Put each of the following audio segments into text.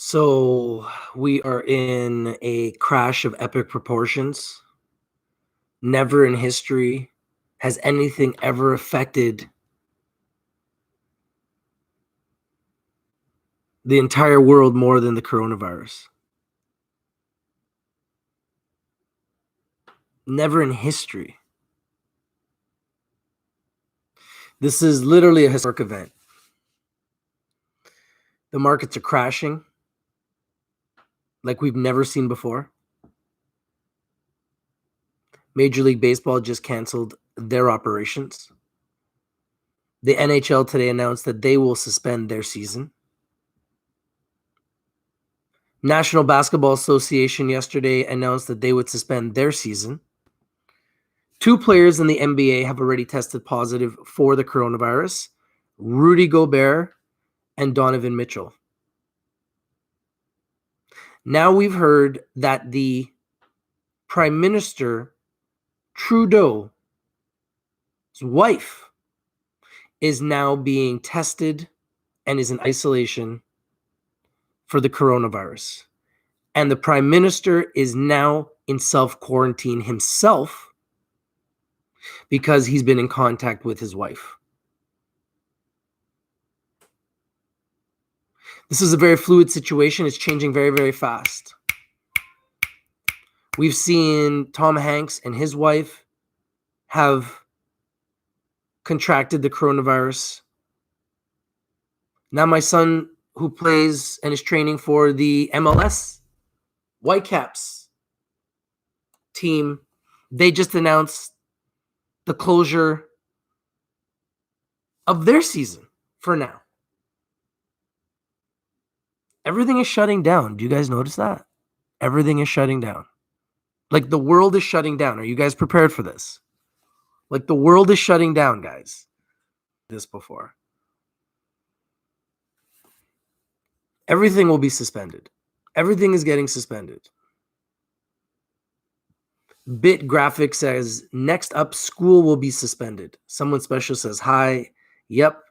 So we are in a crash of epic proportions. Never in history has anything ever affected the entire world more than the coronavirus. Never in history. This is literally a historic event. The markets are crashing like we've never seen before. Major League Baseball just canceled their operations. The NHL today announced that they will suspend their season. National Basketball Association yesterday announced that they would suspend their season. 2 players in the NBA have already tested positive for the coronavirus: Rudy Gobert and Donovan Mitchell. Now we've heard that the Prime Minister Trudeau's wife is now being tested and is in isolation for the coronavirus. And the Prime Minister is now in self-quarantine himself because he's been in contact with his wife. This is a very fluid situation. It's changing very, very fast. We've seen Tom Hanks and his wife have contracted the coronavirus. Now my son, who plays and is training for the MLS Whitecaps team, they just announced the closure of their season for now. Everything is shutting down. Do you guys notice that? Everything is shutting down. Like the world is shutting down. Are you guys prepared for this? Like the world is shutting down, guys. This before. Everything will be suspended. Everything is getting suspended. Bit Graphic says, next up, school will be suspended. Someone special says, hi. Yep.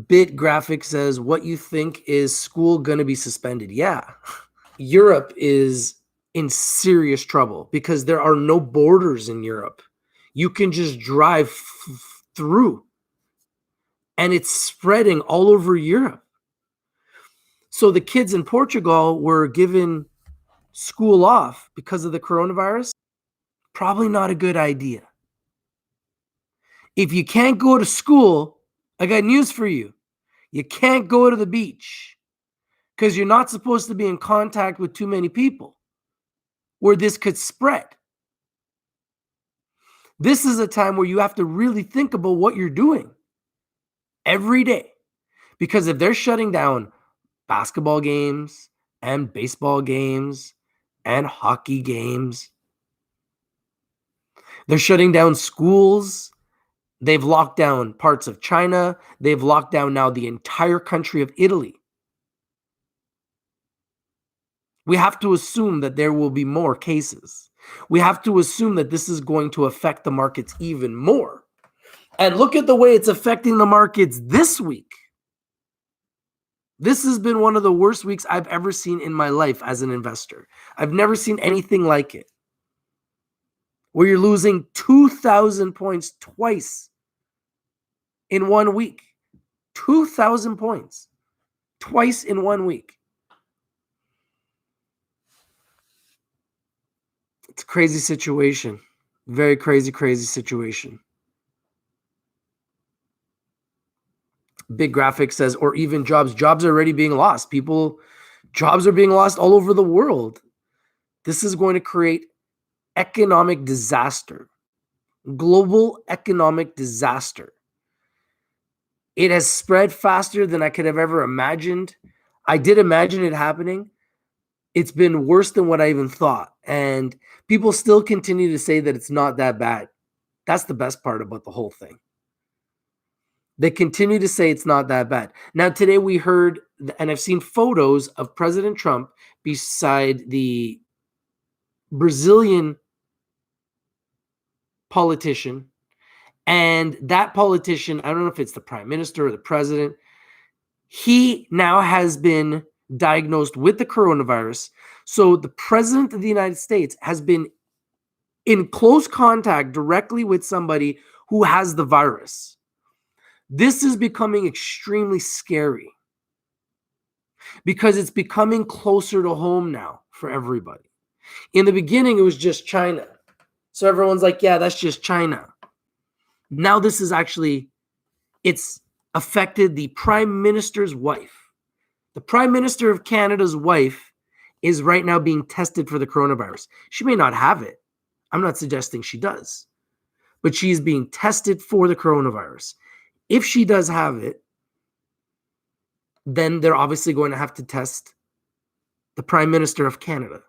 Bit Graphic says, what you think is school going to be suspended? Yeah. Europe is in serious trouble because there are no borders in Europe. You can just drive through and it's spreading all over Europe. So the kids in Portugal were given school off because of the coronavirus. Probably not a good idea. If you can't go to school, I got news for you. You can't go to the beach because you're not supposed to be in contact with too many people where this could spread. This is a time where you have to really think about what you're doing every day. Because if they're shutting down basketball games and baseball games and hockey games, they're shutting down schools. They've locked down parts of China. They've locked down now the entire country of Italy. We have to assume that there will be more cases. We have to assume that this is going to affect the markets even more. And look at the way it's affecting the markets this week. This has been one of the worst weeks I've ever seen in my life as an investor. I've never seen anything like it, where you're losing 2,000 points twice in 1 week. 2,000 points twice in 1 week. It's a crazy situation. Very crazy, crazy situation. Big Graphic says, or even jobs. Jobs are already being lost. Jobs are being lost all over the world. This is going to create economic disaster. Global economic disaster. It has spread faster than I could have ever imagined. I did imagine it happening. It's been worse than what I even thought. And people still continue to say that it's not that bad. That's the best part about the whole thing. They continue to say it's not that bad. Now, today we heard, and I've seen photos of President Trump beside the Brazilian politician And that politician, I don't know if it's the prime minister or the president, he now has been diagnosed with the coronavirus. So the president of the United States has been in close contact directly with somebody who has the virus. This is becoming extremely scary because it's becoming closer to home now for everybody. In the beginning, it was just China. So everyone's like, yeah, that's just China. Now this is actually, it's affected the prime minister's wife. The prime minister of Canada's wife is right now being tested for the coronavirus. She may not have it. I'm not suggesting she does, but she's being tested for the coronavirus. If she does have it, then they're obviously going to have to test the prime minister of Canada.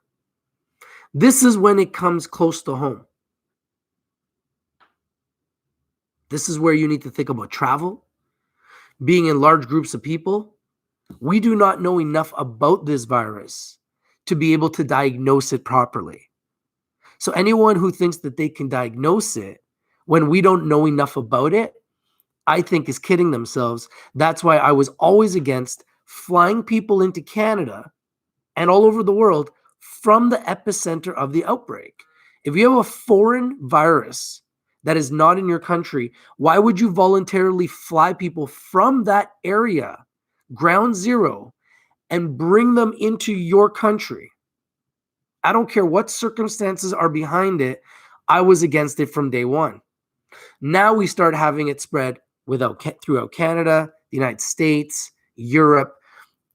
This is when it comes close to home. This is where you need to think about travel, being in large groups of people. We do not know enough about this virus to be able to diagnose it properly. So anyone who thinks that they can diagnose it when we don't know enough about it, I think is kidding themselves. That's why I was always against flying people into Canada and all over the world from the epicenter of the outbreak. If you have a foreign virus that is not in your country, why would you voluntarily fly people from that area, ground zero, and bring them into your country? I don't care what circumstances are behind it. I was against it from day one. Now we start having it spread throughout Canada, the United States, Europe,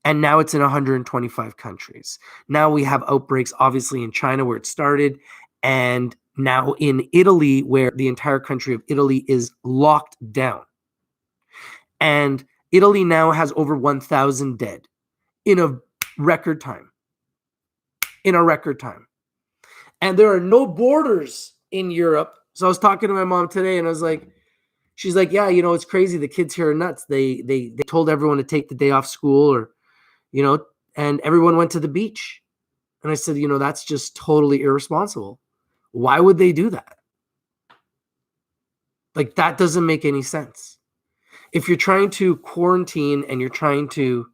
and now it's in 125 countries. Now we have outbreaks, obviously, in China where it started, and now in Italy, where the entire country of Italy is locked down. And Italy now has over 1,000 dead in a record time. And there are no borders in Europe. So I was talking to my mom today, and I was like, she's like, yeah, it's crazy. The kids here are nuts. They told everyone to take the day off school, or, and everyone went to the beach. And I said, that's just totally irresponsible. Why would they do that? Like, that doesn't make any sense. If you're trying to quarantine and you're trying to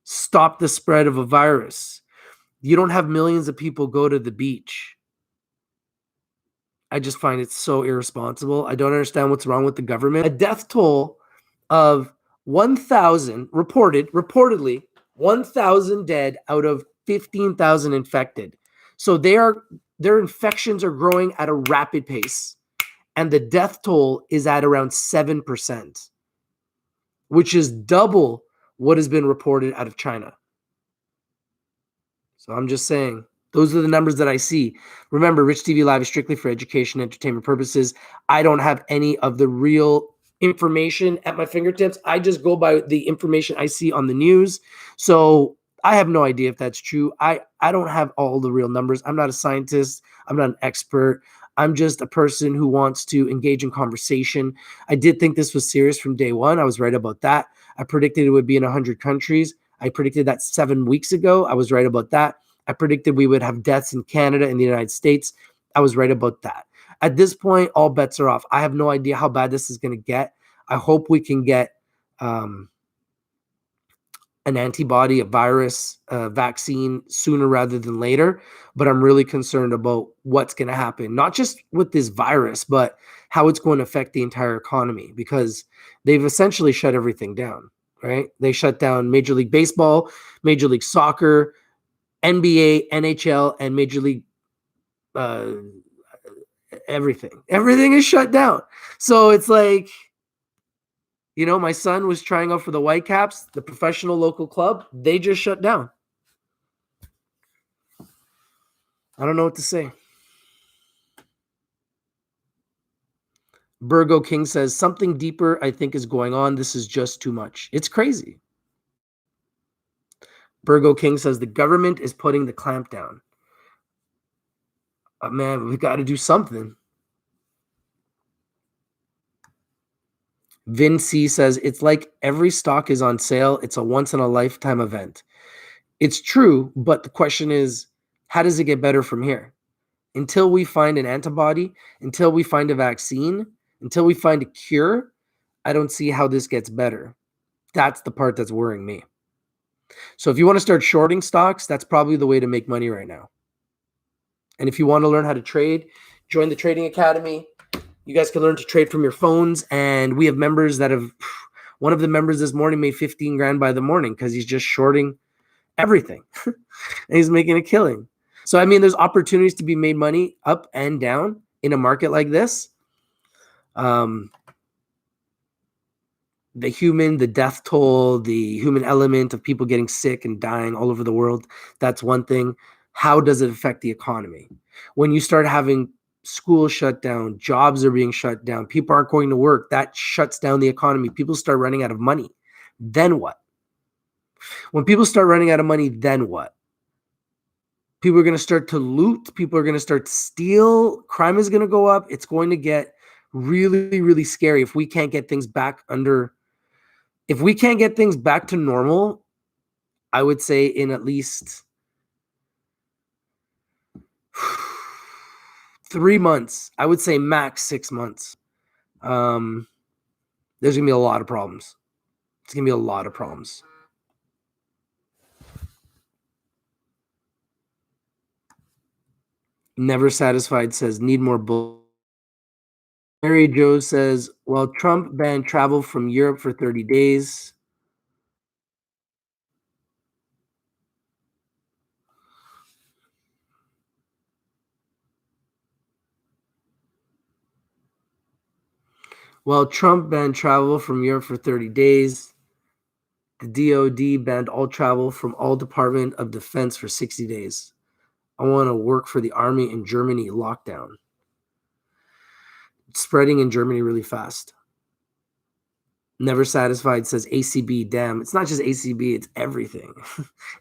stop the spread of a virus, you don't have millions of people go to the beach. I just find it so irresponsible. I don't understand what's wrong with the government. A death toll of 1,000 reportedly 1,000 dead out of 15,000 infected. So their infections are growing at a rapid pace, and the death toll is at around 7%, which is double what has been reported out of China. So I'm just saying, those are the numbers that I see. Remember, Rich TV Live is strictly for education and entertainment purposes. I don't have any of the real information at my fingertips. I just go by the information I see on the news. So I have no idea if that's true. I don't have all the real numbers. I'm not a scientist. I'm not an expert. I'm just a person who wants to engage in conversation. I did think this was serious from day one. I was right about that. I predicted it would be in 100 countries. I predicted that 7 weeks ago. I was right about that. I predicted we would have deaths in Canada and the United States. I was right about that. At this point, all bets are off. I have no idea how bad this is going to get. I hope we can get an antibody, a virus, a vaccine sooner rather than later. But I'm really concerned about what's going to happen, not just with this virus, but how it's going to affect the entire economy, because they've essentially shut everything down, right? They shut down Major League Baseball, Major League Soccer, NBA, NHL, and Major League everything. Everything is shut down. So it's like, my son was trying out for the Whitecaps, the professional local club. They just shut down. I don't know what to say. Virgo King says, something deeper, I think, is going on. This is just too much. It's crazy. Virgo King says, the government is putting the clamp down. Man, we got to do something. Vin C says, it's like every stock is on sale. It's a once-in-a-lifetime event. It's true, but the question is, how does it get better from here? Until we find an antibody, until we find a vaccine, Until we find a cure, I don't see how this gets better. That's the part that's worrying me. So if you want to start shorting stocks, that's probably the way to make money right now. And if you want to learn how to trade, join the Trading Academy. You guys can learn to trade from your phones. And we have members that have, one of the members this morning made 15 grand by the morning because he's just shorting everything. And he's making a killing. So, I mean, there's opportunities to be made money up and down in a market like this. The death toll, the human element of people getting sick and dying all over the world, that's one thing. How does it affect the economy? When you start having schools shut down, jobs are being shut down, people aren't going to work, that shuts down the economy. People start running out of money. Then what? When people start running out of money, then what? People are going to start to loot. People are going to start to steal. Crime is going to go up. It's going to get really, really scary if we can't get things back if we can't get things back to normal. I would say in at least 3 months, I would say max 6 months. There's going to be a lot of problems. It's going to be a lot of problems. Never Satisfied says, need more bull. Mary Jo says, well, Trump banned travel from Europe for 30 days. Well, Trump banned travel from Europe for 30 days. The DOD banned all travel from all Department of Defense for 60 days. I want to work for the army in Germany. Lockdown. It's spreading in Germany really fast. Never Satisfied says ACB. Damn, it's not just ACB, it's everything.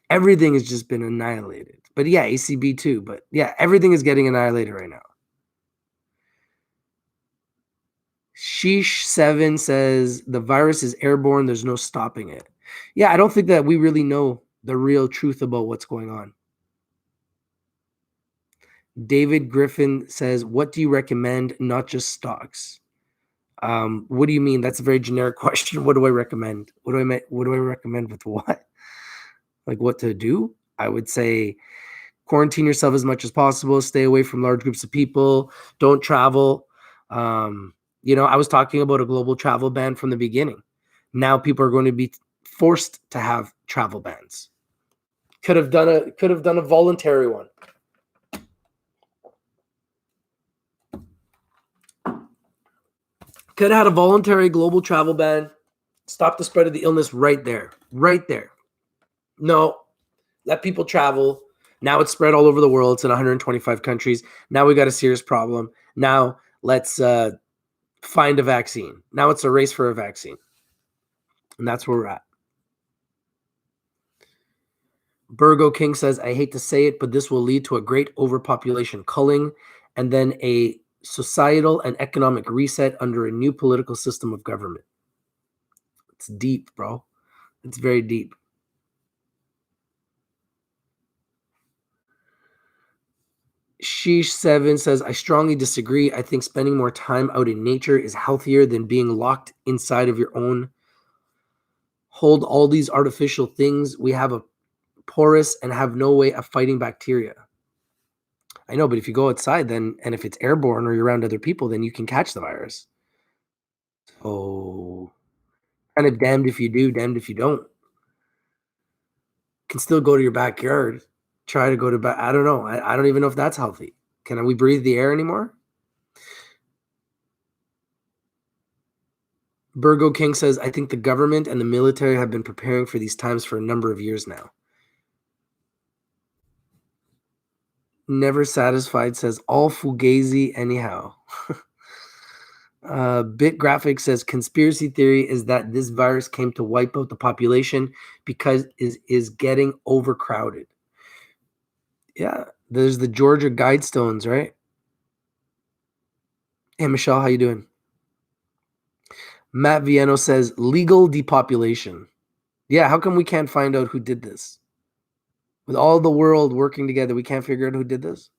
Everything has just been annihilated. But yeah, ACB too. But yeah, everything is getting annihilated right now. Sheesh7 says the virus is airborne. There's no stopping it. Yeah, I don't think that we really know the real truth about what's going on. David Griffin says, what do you recommend? Not just stocks. What do you mean? That's a very generic question. What do I recommend? What do I recommend with what? Like what to do? I would say quarantine yourself as much as possible. Stay away from large groups of people. Don't travel. I was talking about a global travel ban from the beginning. Now people are going to be forced to have travel bans. Could have done a voluntary one. Could have had a voluntary global travel ban. Stop the spread of the illness right there. Right there. No, let people travel. Now it's spread all over the world. It's in 125 countries. Now we got a serious problem. Now let's find a vaccine. Now it's a race for a vaccine. And that's where we're at. Burgo King says, I hate to say it, but this will lead to a great overpopulation culling and then a societal and economic reset under a new political system of government. It's deep, bro. It's very deep. Sheesh7 says, I strongly disagree. I think spending more time out in nature is healthier than being locked inside of your own. Hold all these artificial things. We have a porous and have no way of fighting bacteria. I know, but if you go outside then, and if it's airborne or you're around other people, then you can catch the virus. So kind of damned if you do, damned if you don't. You can still go to your backyard. Try to go to bed. I don't know. I don't even know if that's healthy. Can we breathe the air anymore? Burgo King says, I think the government and the military have been preparing for these times for a number of years now. Never Satisfied says, all fugazi anyhow. Bit Graphic says, conspiracy theory is that this virus came to wipe out the population because it is getting overcrowded. Yeah, there's the Georgia Guidestones, right? Hey, Michelle, how you doing? Matt Vieno says, legal depopulation. Yeah, how come we can't find out who did this? With all the world working together, we can't figure out who did this?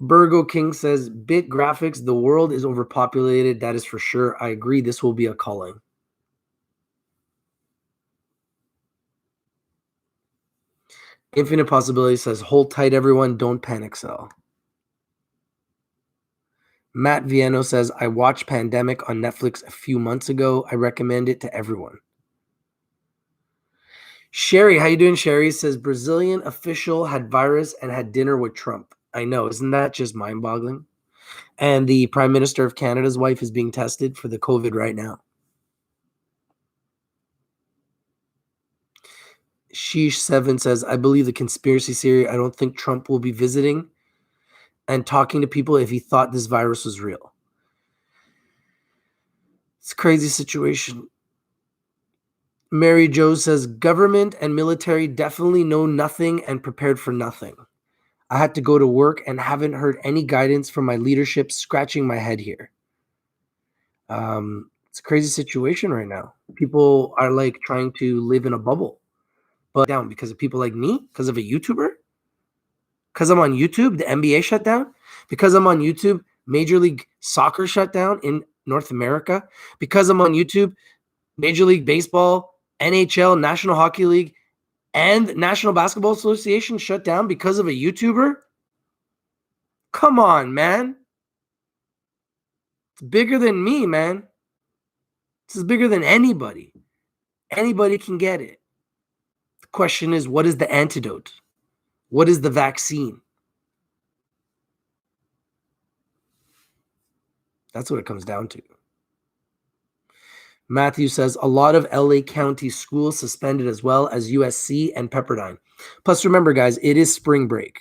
Burgo King says, Bit graphics, the world is overpopulated. That is for sure. I agree. This will be a calling. Infinite Possibility says, hold tight, everyone. Don't panic, sell. Matt Vieno says, I watched Pandemic on Netflix a few months ago. I recommend it to everyone. Sherry, how you doing, Sherry? Says, Brazilian official had virus and had dinner with Trump. I know. Isn't that just mind-boggling? And the Prime Minister of Canada's wife is being tested for the COVID right now. Sheesh7 says, I believe the conspiracy theory. I don't think Trump will be visiting and talking to people if he thought this virus was real. It's a crazy situation. Mary Jo says, government and military definitely know nothing and prepared for nothing. I had to go to work and haven't heard any guidance from my leadership, scratching my head here. It's a crazy situation right now. People are like trying to live in a bubble. But down because of people like me, because of a YouTuber, because I'm on YouTube, the NBA shut down, because I'm on YouTube, Major League Soccer shut down in North America, because I'm on YouTube, Major League Baseball, NHL, National Hockey League, and National Basketball Association shut down because of a YouTuber. Come on, man. It's bigger than me, man. This is bigger than anybody. Anybody can get it. The question is, what is the antidote? What is the vaccine? That's what it comes down to. Matthew says, a lot of LA County schools suspended as well as USC and Pepperdine. Plus, remember, guys, it is spring break.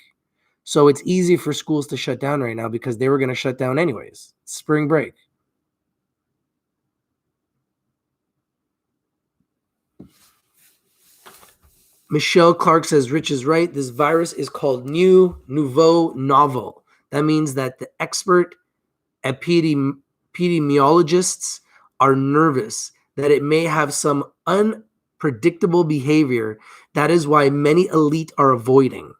So it's easy for schools to shut down right now because they were going to shut down anyways. Spring break. Michelle Clark says, Rich is right. This virus is called nouveau, novel. That means that the expert epidemiologists are nervous that it may have some unpredictable behavior. That is why many elite are avoiding.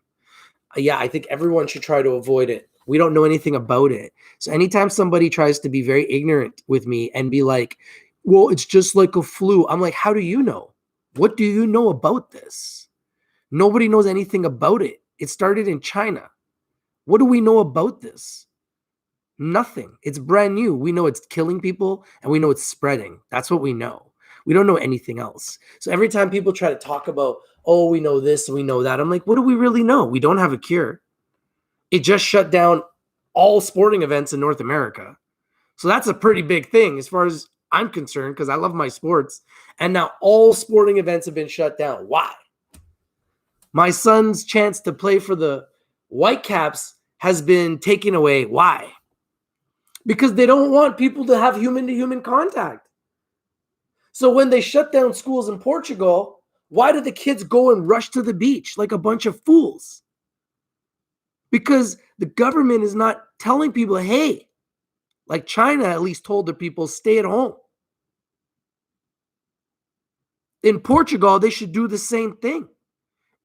Yeah, I think everyone should try to avoid it. We don't know anything about it. So anytime somebody tries to be very ignorant with me and be like, well, it's just like a flu. I'm like, how do you know? What do you know about this? Nobody knows anything about it. It started in China. What do we know about this? Nothing. It's brand new. We know it's killing people and we know it's spreading. That's what we know. We don't know anything else. So every time people try to talk about, oh, we know this and we know that, I'm like, what do we really know? We don't have a cure. It just shut down all sporting events in North America. So that's a pretty big thing as far as I'm concerned, because I love my sports. And now all sporting events have been shut down. Why? My son's chance to play for the Whitecaps has been taken away. Why? Because they don't want people to have human-to-human contact. So when they shut down schools in Portugal, why did the kids go and rush to the beach like a bunch of fools? Because the government is not telling people, hey, like China at least told their people, stay at home. In Portugal, they should do the same thing.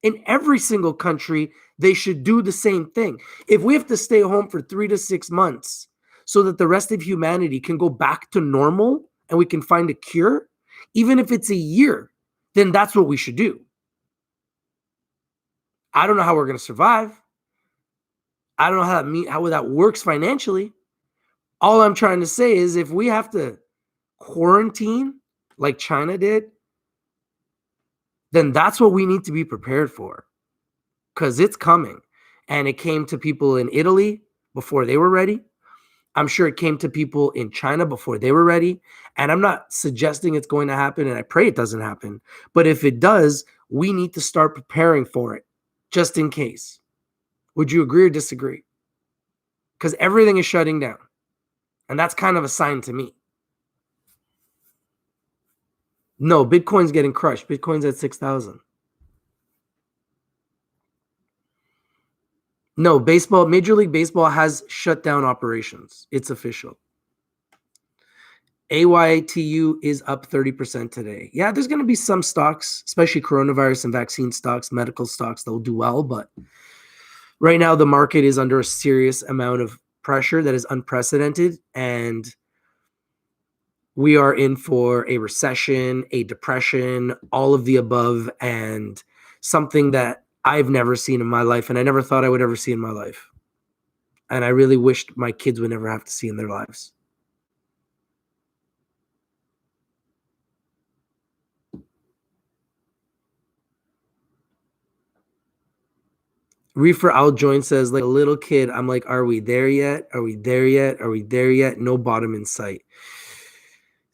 In every single country, they should do the same thing. If we have to stay home for 3 to 6 months so that the rest of humanity can go back to normal and we can find a cure, even if it's a year, then that's what we should do. I don't know how we're going to survive. I don't know how that works financially. All I'm trying to say is if we have to quarantine like China did, then that's what we need to be prepared for, because it's coming. And it came to people in Italy before they were ready. I'm sure it came to people in China before they were ready. And I'm not suggesting it's going to happen, and I pray it doesn't happen. But if it does, we need to start preparing for it just in case. Would you agree or disagree? Because everything is shutting down. And that's kind of a sign to me. No, Bitcoin's getting crushed. Bitcoin's at 6,000. No, baseball, Major League Baseball has shut down operations. It's official. AYTU is up 30% today. Yeah, there's going to be some stocks, especially coronavirus and vaccine stocks, medical stocks, that will do well, but Right now, the market is under a serious amount of pressure that is unprecedented, and we are in for a recession, a depression, all of the above, and something that I've never seen in my life, and I never thought I would ever see in my life. And I really wished my kids would never have to see in their lives. Reefer Outjoin says, like a little kid, I'm like, are we there yet? Are we there yet? Are we there yet? No bottom in sight.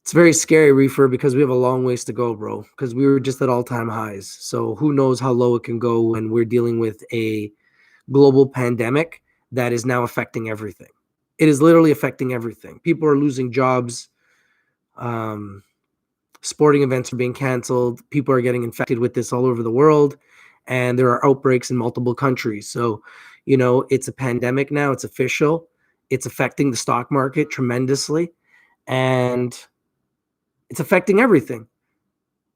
It's very scary, Reefer, because we have a long ways to go, bro, because we were just at all-time highs. So who knows how low it can go when we're dealing with a global pandemic that is now affecting everything. It is literally affecting everything. People are losing jobs. Sporting events are being canceled. People are getting infected with this all over the world. And there are outbreaks in multiple countries. So, it's a pandemic now. It's official. It's affecting the stock market tremendously. And it's affecting everything.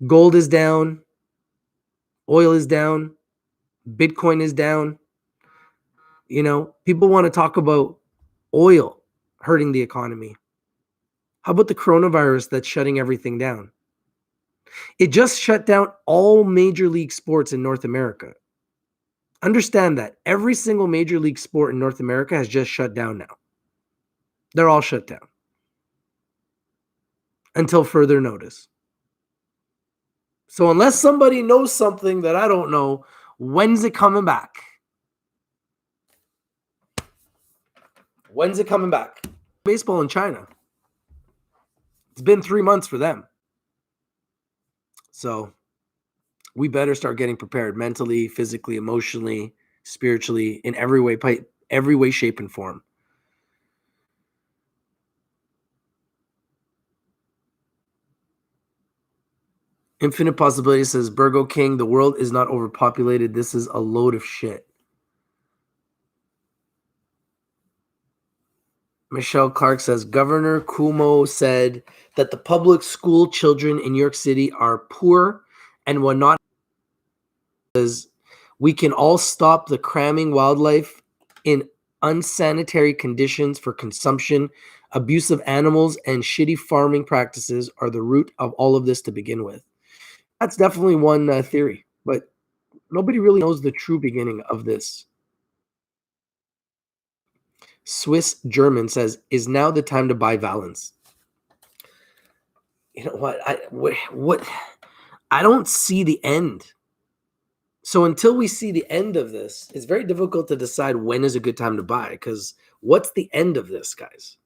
Gold is down. Oil is down. Bitcoin is down. People want to talk about oil hurting the economy. How about the coronavirus that's shutting everything down? It just shut down all major league sports in North America. Understand that every single major league sport in North America has just shut down now. They're all shut down until further notice. So unless somebody knows something that I don't know, when's it coming back? When's it coming back? Baseball in China. It's been 3 months for them. So we better start getting prepared mentally, physically, emotionally, spiritually, in every way, shape, and form. Infinite Possibility says, Burgo King, the world is not overpopulated. This is a load of shit. Michelle Clark says, Governor Cuomo said that the public school children in New York City are poor and will not. We can all stop the cramming wildlife in unsanitary conditions for consumption. Abusive animals and shitty farming practices are the root of all of this to begin with. That's definitely one theory, but nobody really knows the true beginning of this. Swiss German says, is now the time to buy Valens? You know what? I don't see the end. So until we see the end of this, it's very difficult to decide when is a good time to buy, because what's the end of this, guys?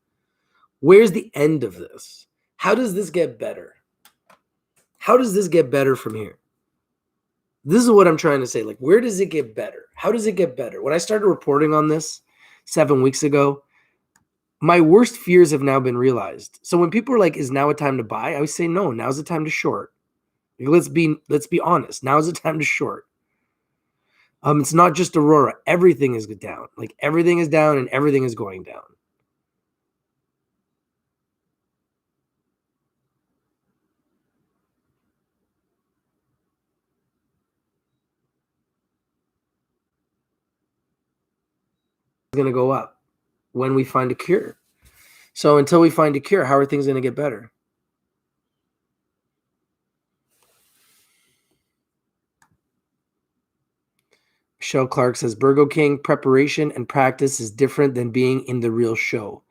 Where's the end of this? How does this get better? How does this get better from here? This is what I'm trying to say. Like, where does it get better? How does it get better? When I started reporting on this 7 weeks ago, my worst fears have now been realized. So when people are like, is now a time to buy? I would say, no, now's the time to short. Let's be honest. Now's the time to short. It's not just Aurora. Everything is down. Like, everything is down and everything is going down. It's going to go up when we find a cure. So until we find a cure, how are things going to get better? Michelle Clark says, Burgo King, preparation and practice is different than being in the real show,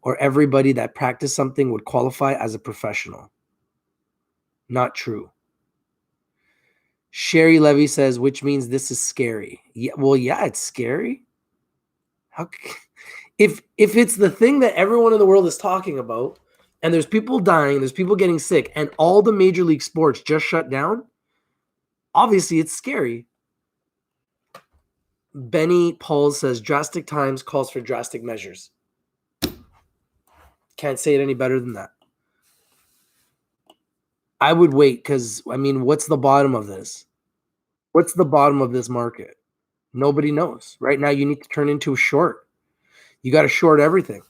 or everybody that practiced something would qualify as a professional. Not true. Sherry Levy says, which means this is scary. Yeah, well, yeah, it's scary. If it's the thing that everyone in the world is talking about, and there's people dying, there's people getting sick, and all the major league sports just shut down, obviously it's scary. Benny Paul says, drastic times calls for drastic measures. Can't say it any better than that. I would wait because, what's the bottom of this? What's the bottom of this market? Nobody knows. Right now, you need to turn into a short. You got to short everything.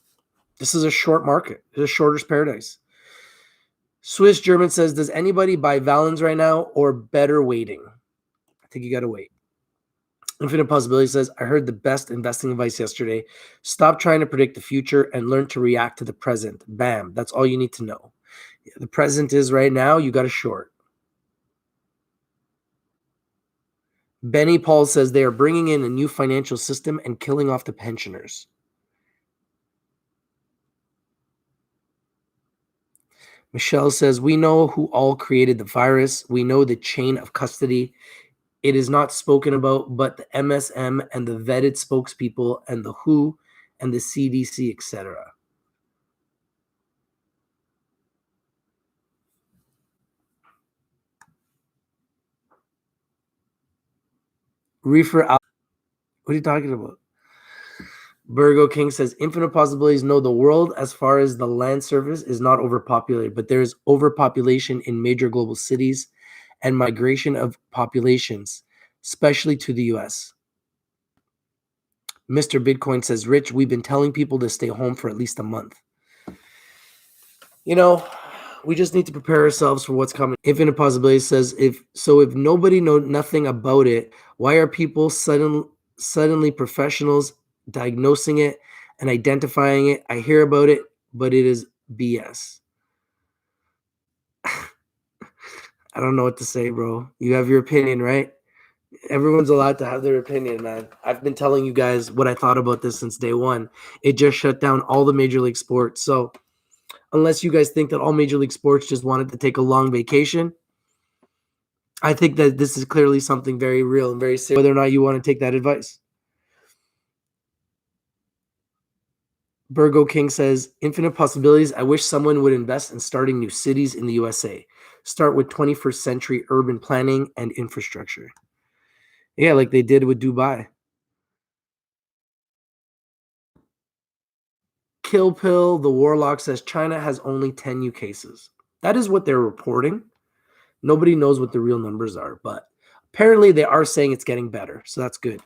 This is a short market. It's a shorter's paradise. Swiss German says, does anybody buy Valens right now or better waiting? I think you got to wait. Infinite Possibility says, I heard the best investing advice yesterday. Stop trying to predict the future and learn to react to the present. Bam. That's all you need to know. Yeah, the present is right now, you got a short. Benny Paul says they are bringing in a new financial system and killing off the pensioners. Michelle says, we know who all created the virus. We know the chain of custody. It is not spoken about, but the MSM and the vetted spokespeople and the WHO and the CDC, etc. Reefer, what are you talking about? Virgo King says, infinite possibilities know the world as far as the land surface is not overpopulated, but there is overpopulation in major global cities and migration of populations, especially to the US. Mr. Bitcoin says, Rich, we've been telling people to stay home for at least a month. You know, we just need to prepare ourselves for what's coming. Infinite Possibility says, if nobody knows nothing about it, why are people suddenly professionals diagnosing it and identifying it? I hear about it, but it is BS. I don't know what to say, bro. You have your opinion, right? Everyone's allowed to have their opinion, man. I've been telling you guys what I thought about this since day one. It just shut down all the major league sports. So unless you guys think that all major league sports just wanted to take a long vacation, I think that this is clearly something very real and very serious, whether or not you want to take that advice. Virgo King says, infinite possibilities. I wish someone would invest in starting new cities in the USA. Start with 21st century urban planning and infrastructure. Yeah, like they did with Dubai. Kill Pill, the Warlock says China has only 10 new cases. That is what they're reporting. Nobody knows what the real numbers are, but apparently they are saying it's getting better. So that's good.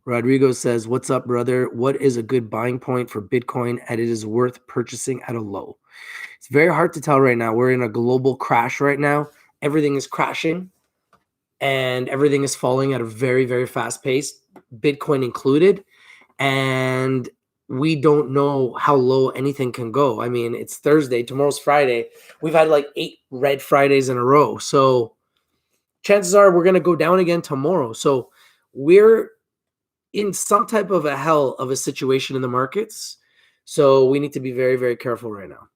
Rodrigo says, what's up, brother? What is a good buying point for Bitcoin and it is worth purchasing at a low? It's very hard to tell right now. We're in a global crash right now. Everything is crashing and everything is falling at a very, very fast pace, Bitcoin included. And we don't know how low anything can go. I mean, it's Thursday, tomorrow's Friday. We've had like 8 red Fridays in a row. So chances are we're going to go down again tomorrow. So we're in some type of a hell of a situation in the markets. So we need to be very, very careful right now.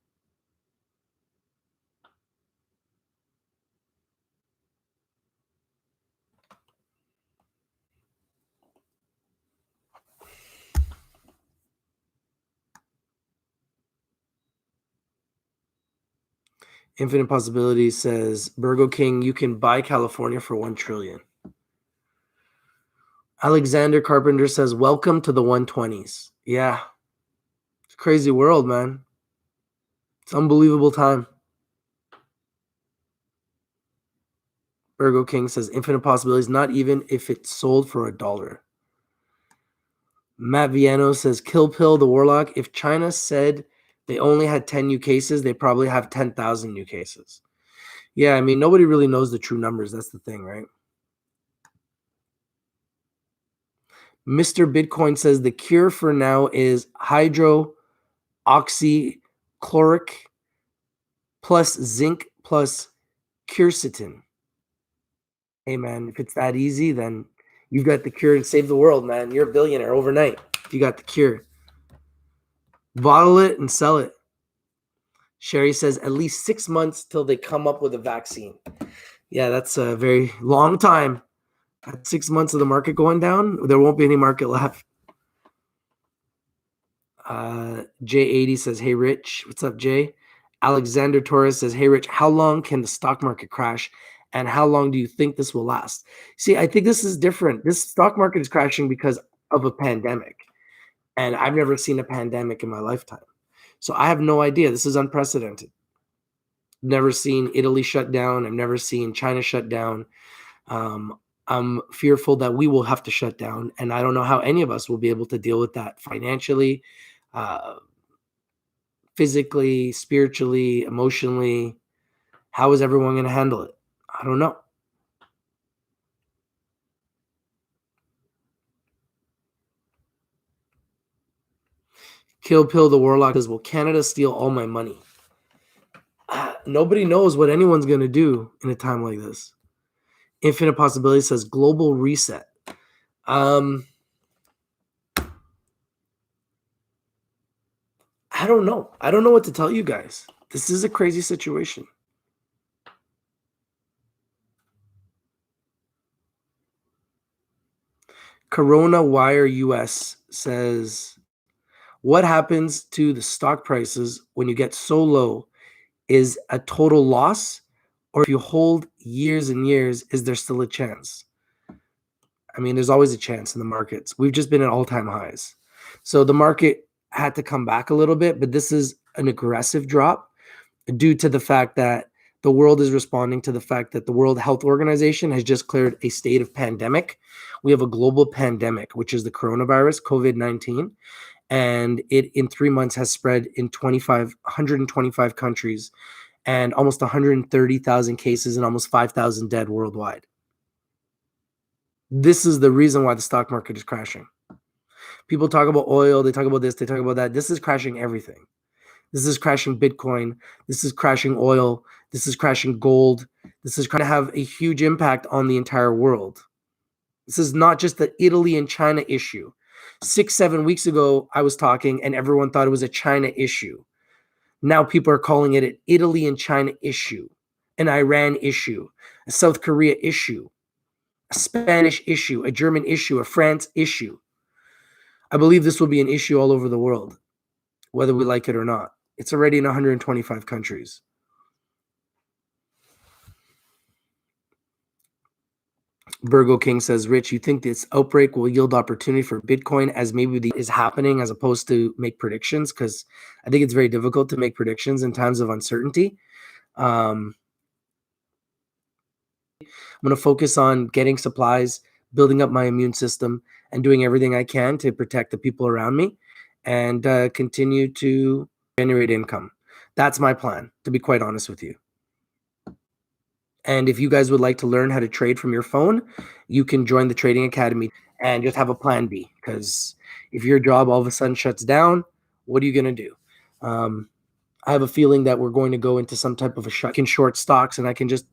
Infinite Possibilities says, Burgo King, you can buy California for 1 trillion. Alexander Carpenter says, welcome to the 120s. Yeah. It's a crazy world, man. It's unbelievable time. Burgo King says, infinite possibilities, not even if it's sold for $1. Matt Viano says, Kill Pill, the Warlock. If China said they only had 10 new cases, they probably have 10,000 new cases. Yeah, I mean, nobody really knows the true numbers. That's the thing, right? Mr. Bitcoin says the cure for now is hydroxychloric plus zinc plus quercetin. Hey, man, if it's that easy, then you've got the cure and save the world, man. You're a billionaire overnight if you got the cure. Bottle it and sell it. Sherry says at least 6 months till they come up with a vaccine. Yeah, that's a very long time. At 6 months of the market going down, there won't be any market left. J80 says, hey, Rich. What's up, Jay? Alexander Torres says, hey, Rich, how long can the stock market crash? And how long do you think this will last? See, I think this is different. This stock market is crashing because of a pandemic. And I've never seen a pandemic in my lifetime. So I have no idea. This is unprecedented. Never seen Italy shut down. I've never seen China shut down. I'm fearful that we will have to shut down. And I don't know how any of us will be able to deal with that financially, physically, spiritually, emotionally. How is everyone going to handle it? I don't know. Kill Pill the Warlock says, will Canada steal all my money? Nobody knows what anyone's going to do in a time like this. Infinite Possibility says, global reset. I don't know. I don't know what to tell you guys. This is a crazy situation. Corona Wire US says, what happens to the stock prices when you get so low? Is a total loss? Or if you hold years and years, is there still a chance? I mean, there's always a chance in the markets. We've just been at all-time highs. So the market had to come back a little bit, but this is an aggressive drop due to the fact that the world is responding to the fact that the World Health Organization has just cleared a state of pandemic. We have a global pandemic, which is the coronavirus, COVID-19, and it in 3 months has spread in 125 countries and almost 130,000 cases and almost 5,000 dead worldwide. This is the reason why the stock market is crashing. People talk about oil, they talk about this, they talk about that. This is crashing everything. This is crashing Bitcoin. This is crashing oil. This is crashing gold. This is going to have a huge impact on the entire world. This is not just the Italy and China issue. 6-7 weeks ago, I was talking and everyone thought it was a China issue. Now people are calling it an Italy and China issue, an Iran issue, a South Korea issue, a Spanish issue, a German issue, a France issue. I believe this will be an issue all over the world, whether we like it or not. It's already in 125 countries. Virgo King says, Rich, you think this outbreak will yield opportunity for Bitcoin as maybe is happening as opposed to make predictions? Because I think it's very difficult to make predictions in times of uncertainty. I'm going to focus on getting supplies, building up my immune system, and doing everything I can to protect the people around me and continue to generate income. That's my plan, to be quite honest with you. And if you guys would like to learn how to trade from your phone, you can join the Trading Academy and just have a plan B. Because if your job all of a sudden shuts down, what are you going to do? I have a feeling that we're going to go into some type of a shut. I can short stocks and I can just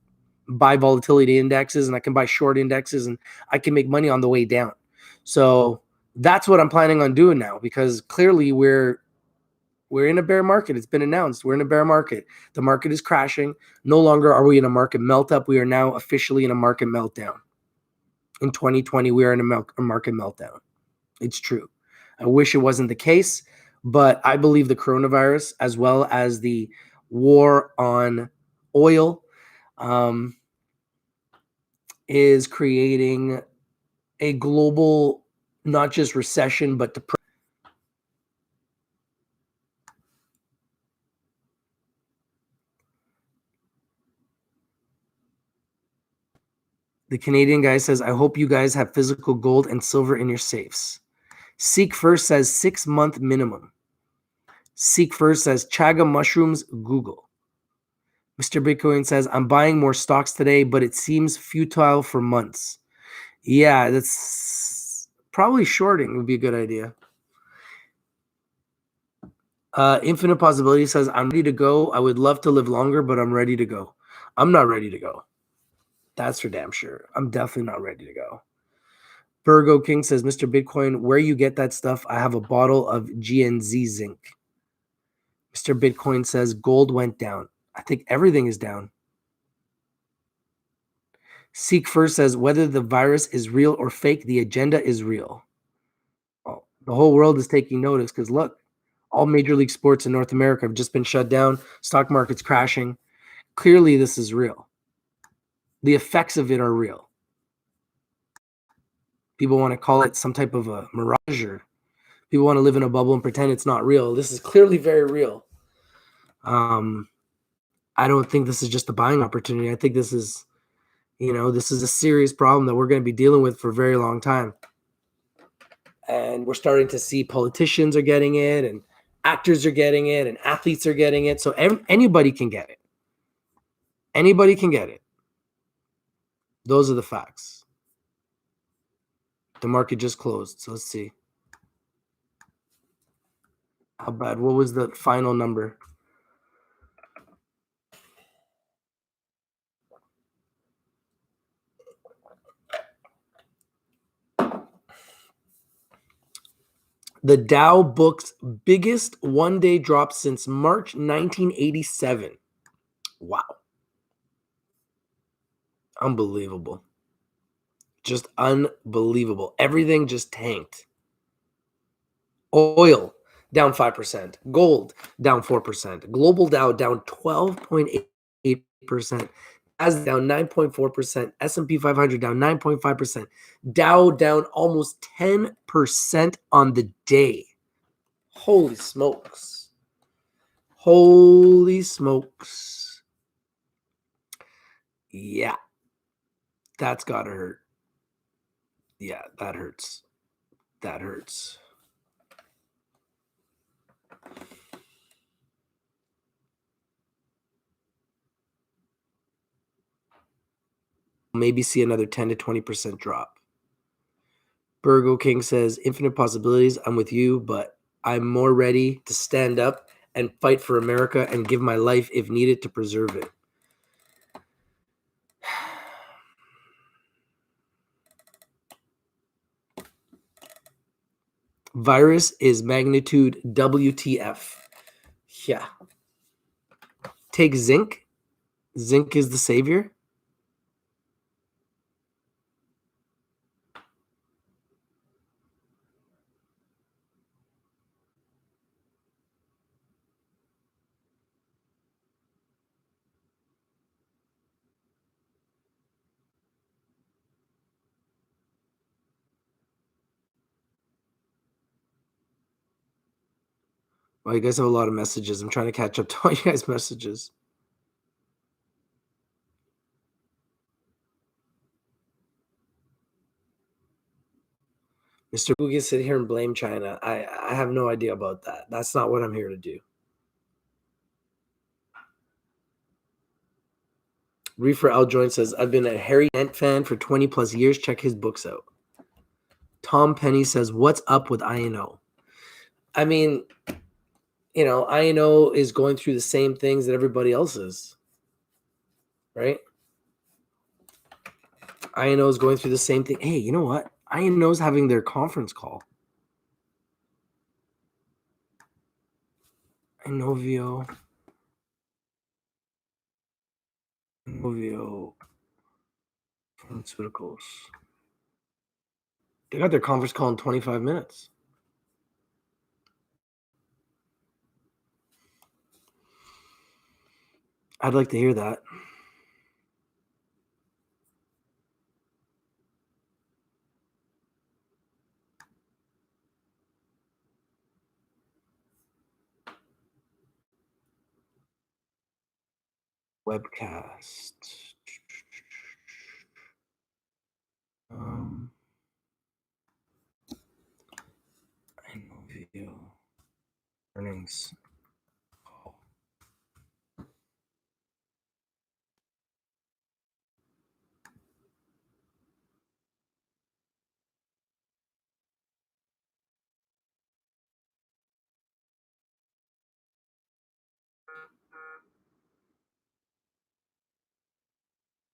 buy volatility indexes and I can buy short indexes and I can make money on the way down. So that's what I'm planning on doing now, because clearly we're in a bear market. It's been announced. We're in a bear market. The market is crashing. No longer are we in a market melt up. We are now officially in a market meltdown. In 2020, we are in a market meltdown. It's true. I wish it wasn't the case, but I believe the coronavirus, as well as the war on oil, is creating a global, not just recession, but depression. The Canadian guy says, I hope you guys have physical gold and silver in your safes. Seek First says 6-month minimum. Seek First says chaga mushrooms, Google. Mr. Bitcoin says, I'm buying more stocks today, but it seems futile for months. Yeah, that's probably shorting would be a good idea. Infinite Possibility says, I'm ready to go. I would love to live longer, but I'm ready to go. I'm not ready to go. That's for damn sure. I'm definitely not ready to go. Virgo King says, Mr. Bitcoin, where you get that stuff? I have a bottle of GNZ zinc. Mr. Bitcoin says, gold went down. I think everything is down. Seek First says, whether the virus is real or fake, the agenda is real. Oh, the whole world is taking notice because look, all major league sports in North America have just been shut down. Stock market's crashing. Clearly, this is real. The effects of it are real. People want to call it some type of a mirage, or people want to live in a bubble and pretend it's not real. This is clearly very real. I don't think this is just a buying opportunity. I think this is, this is a serious problem that we're going to be dealing with for a very long time. And we're starting to see politicians are getting it, and actors are getting it, and athletes are getting it. So anybody can get it. Anybody can get it. Those are the facts. The market just closed. So let's see. How bad? What was the final number? The Dow books biggest one-day drop since March 1987. Wow. Unbelievable. Just unbelievable. Everything just tanked. Oil down 5%. Gold down 4%. Global Dow down 12.8%. As down 9.4%. S&P 500 down 9.5%. Dow down almost 10% on the day. Holy smokes. Holy smokes. Yeah. That's got to hurt. Yeah, that hurts. That hurts. Maybe see another 10 to 20% drop. Burgo King says, infinite possibilities. I'm with you, but I'm more ready to stand up and fight for America and give my life if needed to preserve it. Virus is magnitude WTF. Yeah. Take zinc. Zinc is the savior. Well, you guys have a lot of messages. I'm trying to catch up to all you guys' messages. Mr. Who can sit here and blame China? I have no idea about that. That's not what I'm here to do. Reefer Aljoin says, I've been a Harry Dent fan for 20 plus years. Check his books out. Tom Penny says, what's up with INO? I mean, you know, INO is going through the same things that everybody else is, right? INO is going through the same thing. Hey, you know what? INO is having their conference call. Inovio Pharmaceuticals. They got their conference call in 25 minutes. I'd like to hear that. Webcast. Inovio earnings call.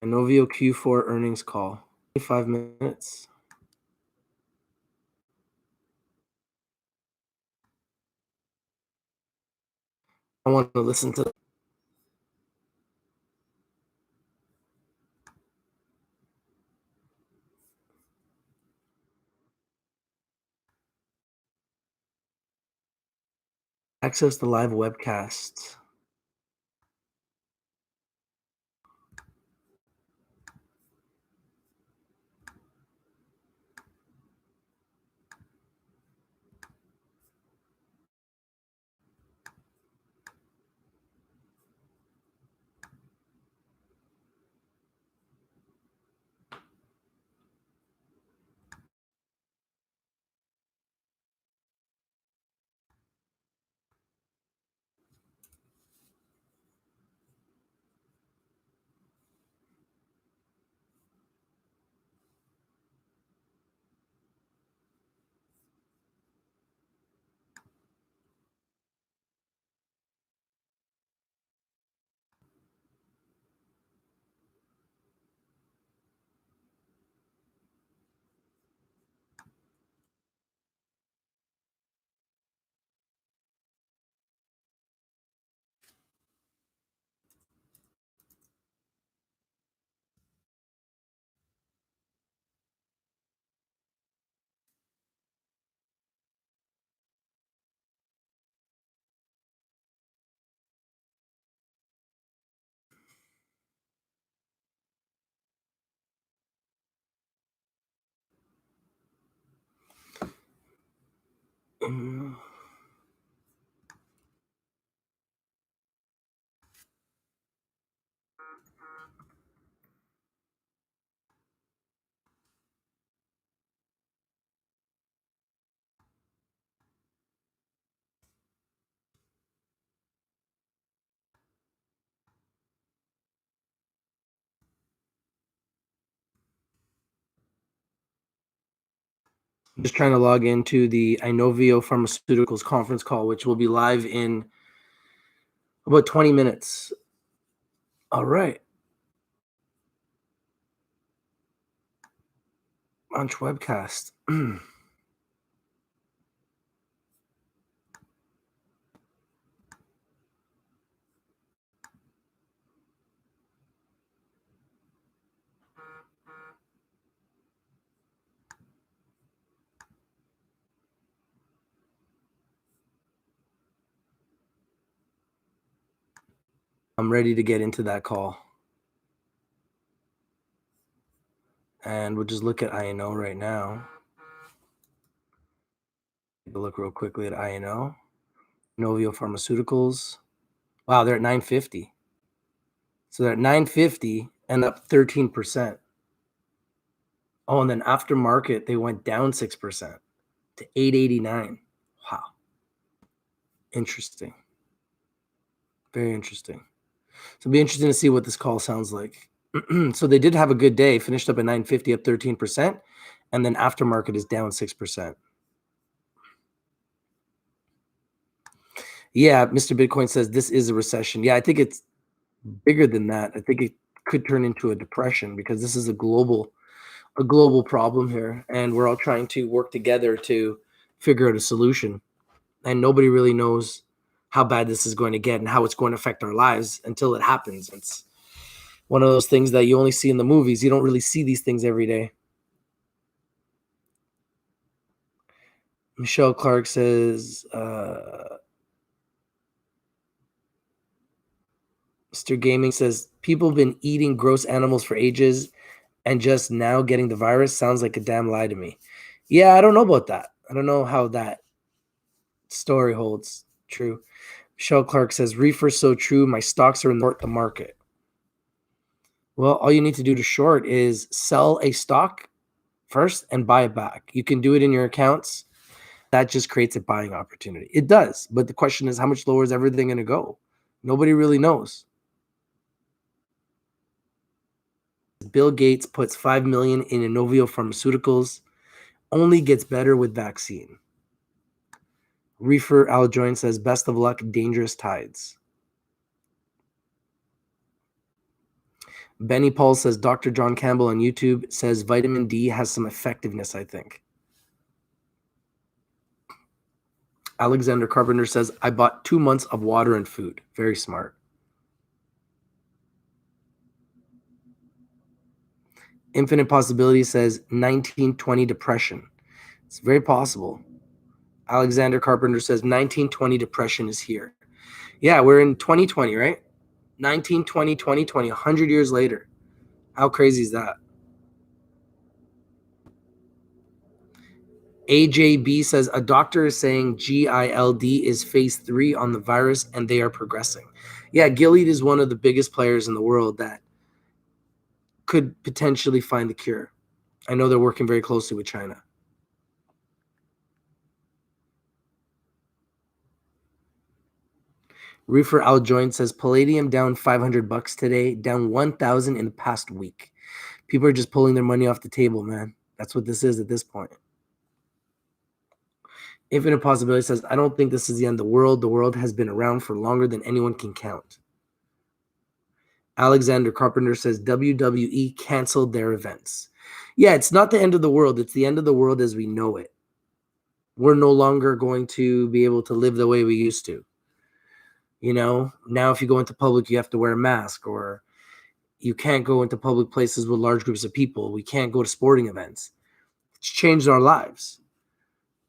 Inovio Q4 earnings call. 25 minutes. I want to listen to access the live webcast. Mm. I'm just trying to log into the Inovio Pharmaceuticals conference call, which will be live in about 20 minutes. All right. Launch webcast. I'm ready to get into that call. And we'll just look at INO right now. Take a look real quickly at INO. Inovio Pharmaceuticals. Wow, they're at 950. So they're at 950 and up 13%. Oh, and then aftermarket, they went down 6% to 889. Wow. Interesting. Very interesting. So it'll be interesting to see what this call sounds like. So they did have a good day, finished up at 950, up 13%, and then aftermarket is down 6%. Yeah, Mr. Bitcoin says this is a recession. Yeah, I think it's bigger than that. I think it could turn into a depression because this is a global problem here, and we're all trying to work together to figure out a solution. And nobody really knows how bad this is going to get and how it's going to affect our lives until it happens. It's one of those things that you only see in the movies. You don't really see these things every day. Michelle Clark says, Mr. Gaming says, people have been eating gross animals for ages and just now getting the virus sounds like a damn lie to me. Yeah, I don't know about that. I don't know how that story holds true. Michelle Clark says, reefer so true. My stocks are in the market. Well, all you need to do to short is sell a stock first and buy it back. You can do it in your accounts. That just creates a buying opportunity. It does. But the question is, how much lower is everything going to go? Nobody really knows. Bill Gates puts $5 million in Inovio Pharmaceuticals. Only gets better with vaccine. Reefer Aljoin says, best of luck, dangerous tides. Benny Paul says, Dr. John Campbell on YouTube says vitamin D has some effectiveness, I think. Alexander Carpenter says, I bought 2 months of water and food. Very smart. Infinite Possibility says 1920 depression. It's very possible. Alexander Carpenter says 1920 depression is here. Yeah, we're in 2020, right? 1920, 2020, 100 years later. How crazy is that? AJB says a doctor is saying GILD is phase 3 on the virus and they are progressing. Yeah, Gilead is one of the biggest players in the world that could potentially find the cure. I know they're working very closely with China. Reefer Aljoin says palladium down $500 today, down 1,000 in the past week. People are just pulling their money off the table, man. That's what this is at this point. Infinite Possibility says, I don't think this is the end of the world. The world has been around for longer than anyone can count. Alexander Carpenter says, WWE canceled their events. Yeah, it's not the end of the world. It's the end of the world as we know it. We're no longer going to be able to live the way we used to. You know, now if you go into public, you have to wear a mask, or you can't go into public places with large groups of people. We can't go to sporting events. It's changed our lives.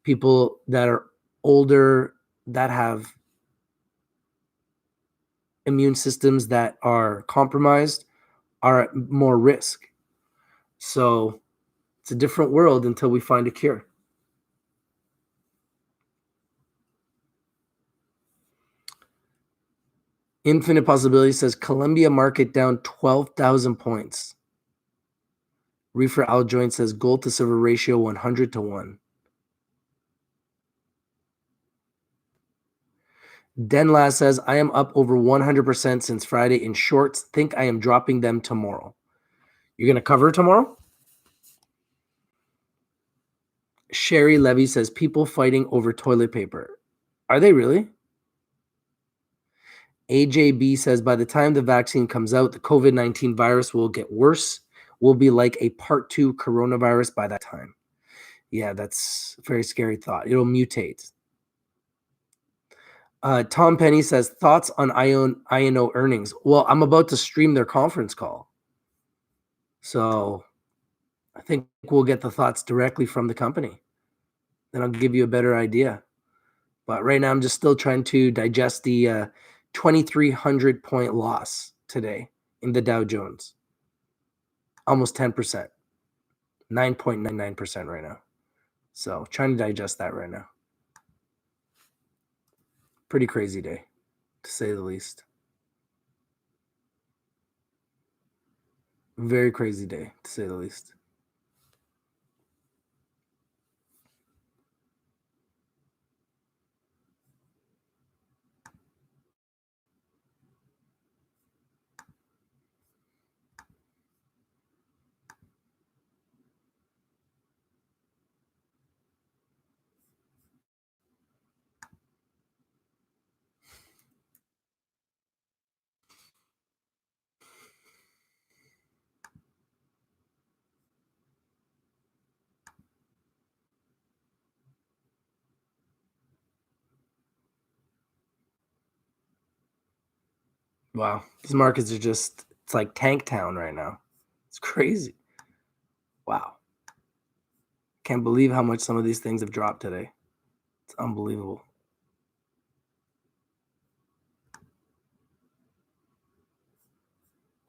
People that are older, that have immune systems that are compromised, are at more risk. So it's a different world until we find a cure. Infinite Possibility says Columbia market down 12,000 points. Reefer Aljoint says gold to silver ratio 100 to 1. Denla says I am up over 100% since Friday in shorts. Think I am dropping them tomorrow. You're going to cover tomorrow? Sherry Levy says people fighting over toilet paper. Are they really? AJB says by the time the vaccine comes out, the COVID-19 virus will get worse. Will be like a part 2 coronavirus by that time. Yeah, that's a very scary thought. It'll mutate. Tom Penny says thoughts on INO earnings. Well, I'm about to stream their conference call. So I think we'll get the thoughts directly from the company. Then I'll give you a better idea. But right now I'm just still trying to digest the 2,300 point loss today in the Dow Jones. Almost 10%. 9.99% right now. So trying to digest that right now. Pretty crazy day, to say the least. Very crazy day, to say the least. Wow. These markets are just, it's like tank town right now. It's crazy. Wow. Can't believe how much some of these things have dropped today. It's unbelievable.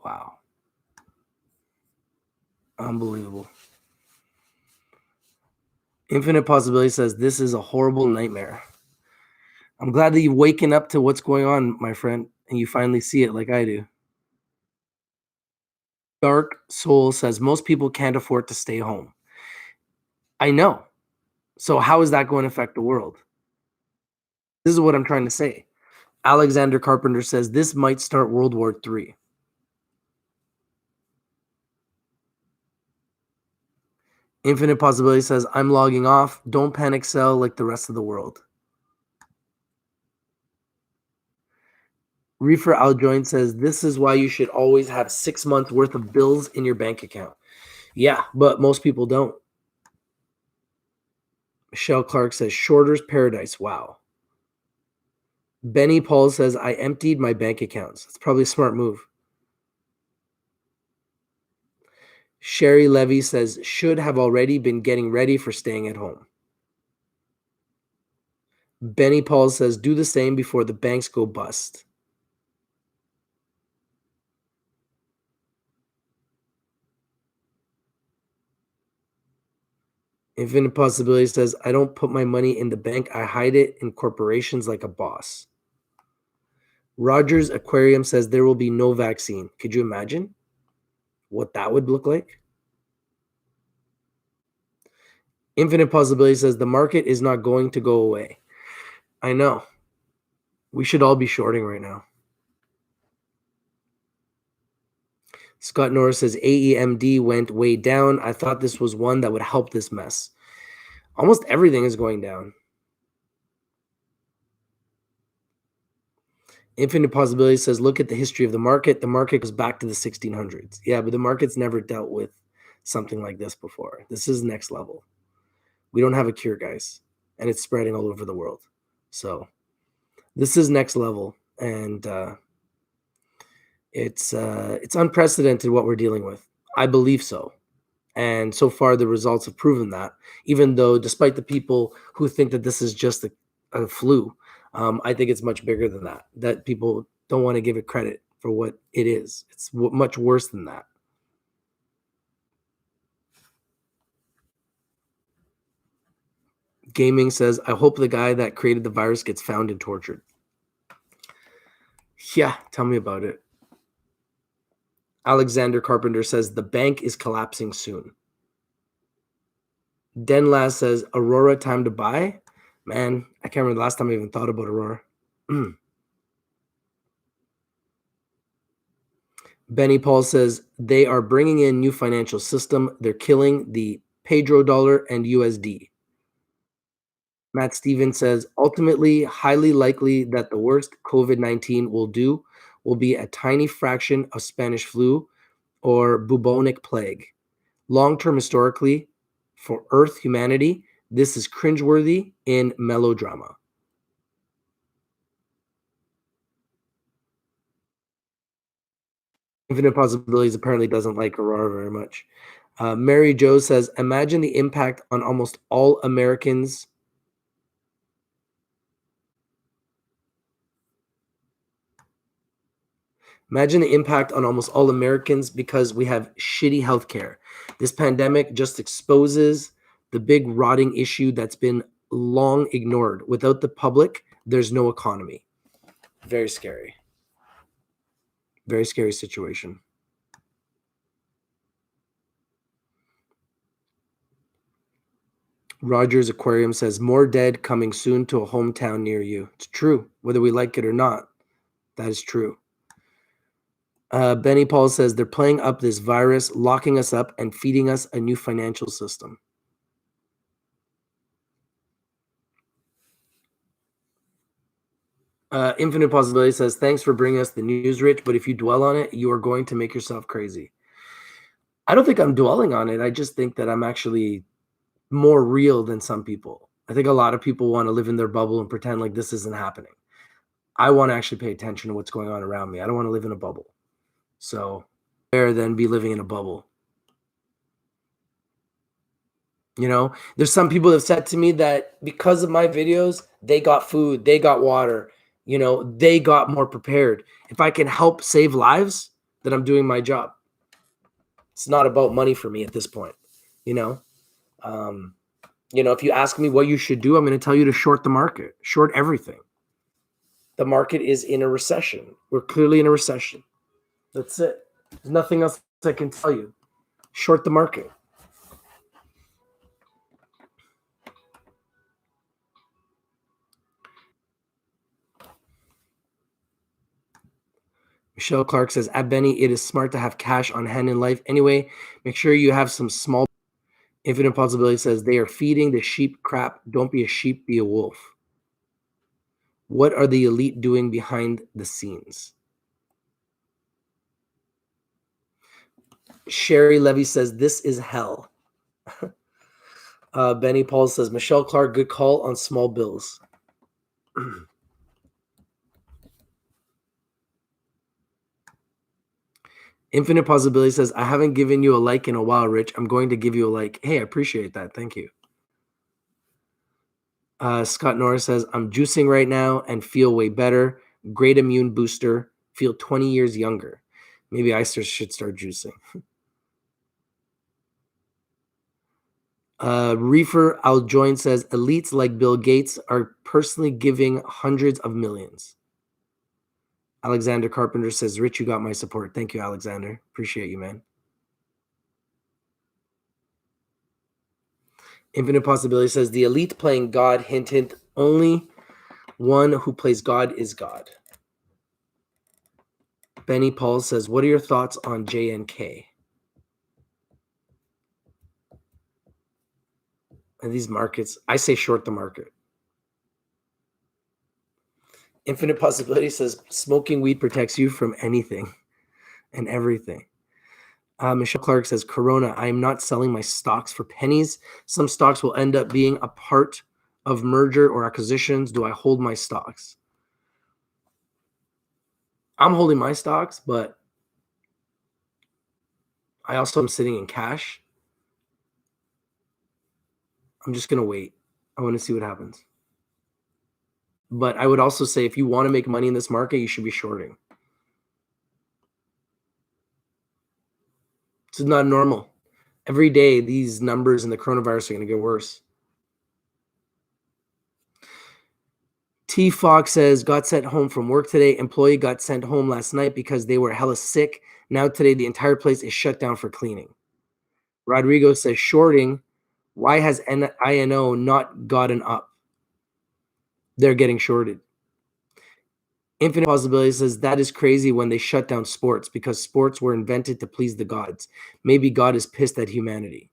Wow. Unbelievable. Infinite Possibility says this is a horrible nightmare. I'm glad that you've waken up to what's going on, my friend, and you finally see it like I do. Dark Soul says most people can't afford to stay home. I know. So how is that going to affect the world? This is what I'm trying to say. Alexander Carpenter says this might start World War III. Infinite Possibility says I'm logging off. Don't panic sell like the rest of the world. Reefer Aljoint says this is why you should always have 6 months worth of bills in your bank account. Yeah, but most people don't. Michelle Clark says shorter's paradise. Wow. Benny Paul says I emptied my bank accounts. It's probably a smart move. Sherry Levy says should have already been getting ready for staying at home. Benny Paul says do the same before the banks go bust. Infinite Possibility says I don't put my money in the bank. I hide it in corporations like a boss. Rogers Aquarium says there will be no vaccine. Could you imagine what that would look like? Infinite Possibility says the market is not going to go away. I know. We should all be shorting right now. Scott Norris says AEMD went way down. I thought this was one that would help this mess. Almost everything is going down. Infinite Possibility says look at the history of the market. The market goes back to the 1600s. Yeah, but the market's never dealt with something like this before. This is next level. We don't have a cure, guys, and it's spreading all over the world. So this is next level, and it's unprecedented what we're dealing with. I believe so. And so far, the results have proven that, even though despite the people who think that this is just a flu, I think it's much bigger than that, that people don't want to give it credit for what it is. It's much worse than that. Gaming says, I hope the guy that created the virus gets found and tortured. Yeah, tell me about it. Alexander Carpenter says the bank is collapsing soon. Denlaz says Aurora time to buy. Man, I can't remember the last time I even thought about Aurora. Benny Paul says they are bringing in new financial system. They're killing the Pedro dollar and USD. Matt Stevens says ultimately, highly likely that the worst COVID-19 will be a tiny fraction of Spanish flu or bubonic plague. Long-term historically, for Earth humanity, this is cringeworthy in melodrama. Infinite Possibilities apparently doesn't like Aurora very much. Mary Jo says, imagine the impact on almost all Americans. Imagine the impact on almost all Americans because we have shitty healthcare. This pandemic just exposes the big rotting issue that's been long ignored. Without the public, there's no economy. Very scary. Very scary situation. Rogers Aquarium says, more dead coming soon to a hometown near you. It's true, whether we like it or not. That is true. Benny Paul says, they're playing up this virus, locking us up, and feeding us a new financial system. Infinite Possibility says, thanks for bringing us the news, Rich, but if you dwell on it, you are going to make yourself crazy. I don't think I'm dwelling on it. I just think that I'm actually more real than some people. I think a lot of people want to live in their bubble and pretend like this isn't happening. I want to actually pay attention to what's going on around me. I don't want to live in a bubble. So, better than be living in a bubble. You know, there's some people that have said to me that because of my videos, they got food, they got water, they got more prepared. If I can help save lives, then I'm doing my job. It's not about money for me at this point, you know. If you ask me what you should do, I'm going to tell you to short the market, short everything. The market is in a recession. We're clearly in a recession. That's it. There's nothing else I can tell you. Short the market. Michelle Clark says, at Benny, it is smart to have cash on hand in life. Anyway, make sure you have some small. Infinite Possibility says, they are feeding the sheep crap. Don't be a sheep, be a wolf. What are the elite doing behind the scenes? Sherry Levy says, this is hell. Benny Paul says, Michelle Clark, good call on small bills. Infinite Possibility says, I haven't given you a like in a while, Rich. I'm going to give you a like. Hey, I appreciate that. Thank you. Scott Norris says, I'm juicing right now and feel way better. Great immune booster. Feel 20 years younger. Maybe I should start juicing. Reefer Aljoin says, elites like Bill Gates are personally giving hundreds of millions. Alexander Carpenter says, Rich, you got my support. Thank you, Alexander. Appreciate you, man. Infinite Possibility says, the elite playing God, hint, hint, only one who plays God is God. Benny Paul says, what are your thoughts on JNK? And these markets, I say short the market. Infinite Possibility says, smoking weed protects you from anything and everything. Michelle Clark says, Corona, I am not selling my stocks for pennies. Some stocks will end up being a part of merger or acquisitions. Do I hold my stocks? I'm holding my stocks, but I also am sitting in cash. I'm just going to wait. I want to see what happens. But I would also say if you want to make money in this market, you should be shorting. This is not normal. Every day, these numbers in the coronavirus are going to get worse. T Fox says, got sent home from work today. Employee got sent home last night because they were hella sick. Now today, the entire place is shut down for cleaning. Rodrigo says, shorting. Why has INO not gotten up? They're getting shorted. Infinite Possibility says, that is crazy when they shut down sports because sports were invented to please the gods. Maybe God is pissed at humanity.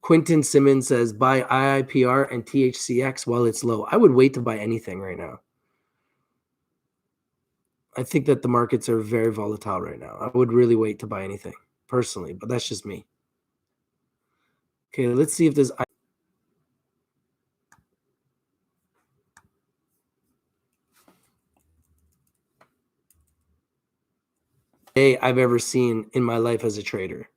Quentin Simmons says, buy IIPR and THCX while it's low. I would wait to buy anything right now. I think that the markets are very volatile right now. I would really wait to buy anything personally, but that's just me. Okay, let's see if there's day I've ever seen in my life as a trader.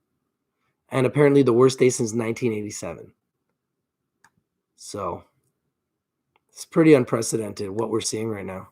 And apparently the worst day since 1987. So it's pretty unprecedented what we're seeing right now.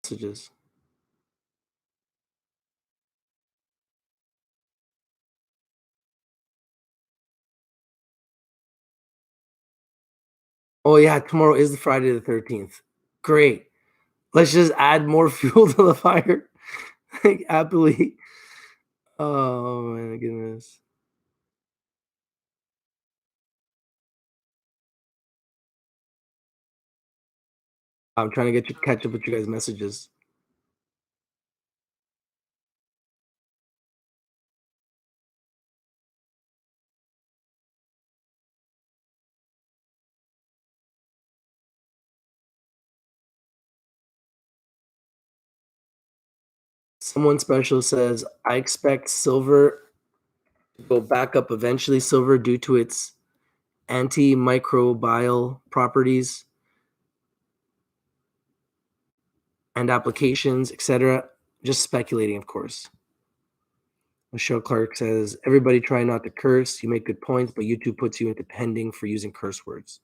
Messages. Oh yeah, tomorrow is the Friday the 13th. Great. Let's just add more fuel to the fire. Like happily. Oh my goodness. I'm trying to catch up with you guys' messages. Someone special says, I expect silver to go back up eventually. Silver, due to its antimicrobial properties and applications, etc. Just speculating, of course. Michelle Clark says, everybody try not to curse. You make good points, but YouTube puts you into pending for using curse words.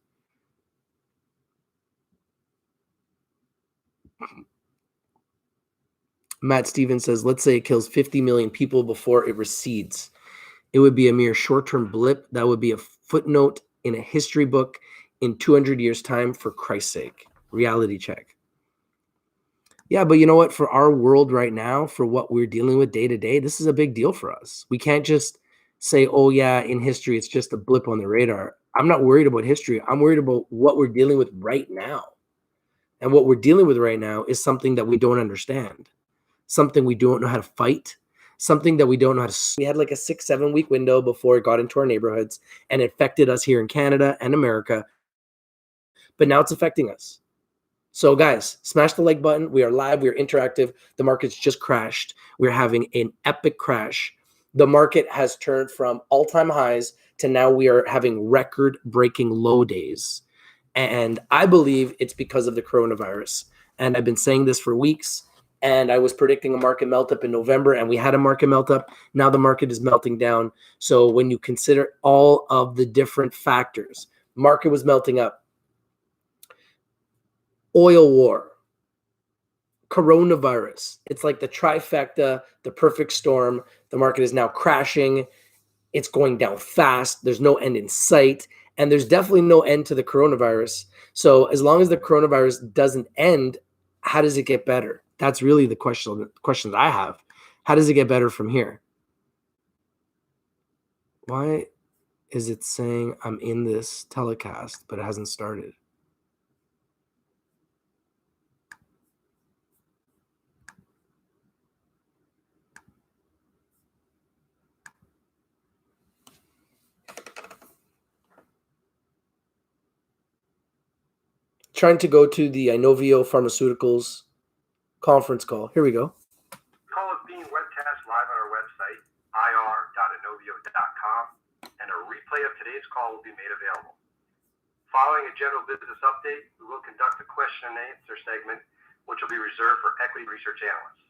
Matt Stevens says, let's say it kills 50 million people before it recedes. It would be a mere short-term blip. That would be a footnote in a history book in 200 years' time, for Christ's sake. Reality check. Yeah, but you know what? For our world right now, for what we're dealing with day to day, this is a big deal for us. We can't just say, oh, yeah, in history, it's just a blip on the radar. I'm not worried about history. I'm worried about what we're dealing with right now. And what we're dealing with right now is something that we don't understand, something we don't know how to fight, something that we don't know how to. We had like a 6-7 week window before it got into our neighborhoods and it affected us here in Canada and America. But now it's affecting us. So guys, smash the like button. We are live. We are interactive. The market's just crashed. We're having an epic crash. The market has turned from all-time highs to now we are having record-breaking low days. And I believe it's because of the coronavirus. And I've been saying this for weeks. And I was predicting a market melt up in November, and we had a market melt up. Now the market is melting down. So when you consider all of the different factors, market was melting up. Oil war, coronavirus. It's like the trifecta, the perfect storm. The market is now crashing. It's going down fast. There's no end in sight. And there's definitely no end to the coronavirus. So as long as the coronavirus doesn't end, how does it get better? That's really the questions I have. How does it get better from here? Why is it saying I'm in this telecast, but it hasn't started? Trying to go to the Inovio Pharmaceuticals conference call. Here we go. Call is being webcast live on our website, ir.inovio.com, and a replay of today's today's call will be made available. Following a general business update, we will conduct a question and answer segment, which will be reserved for equity research analysts.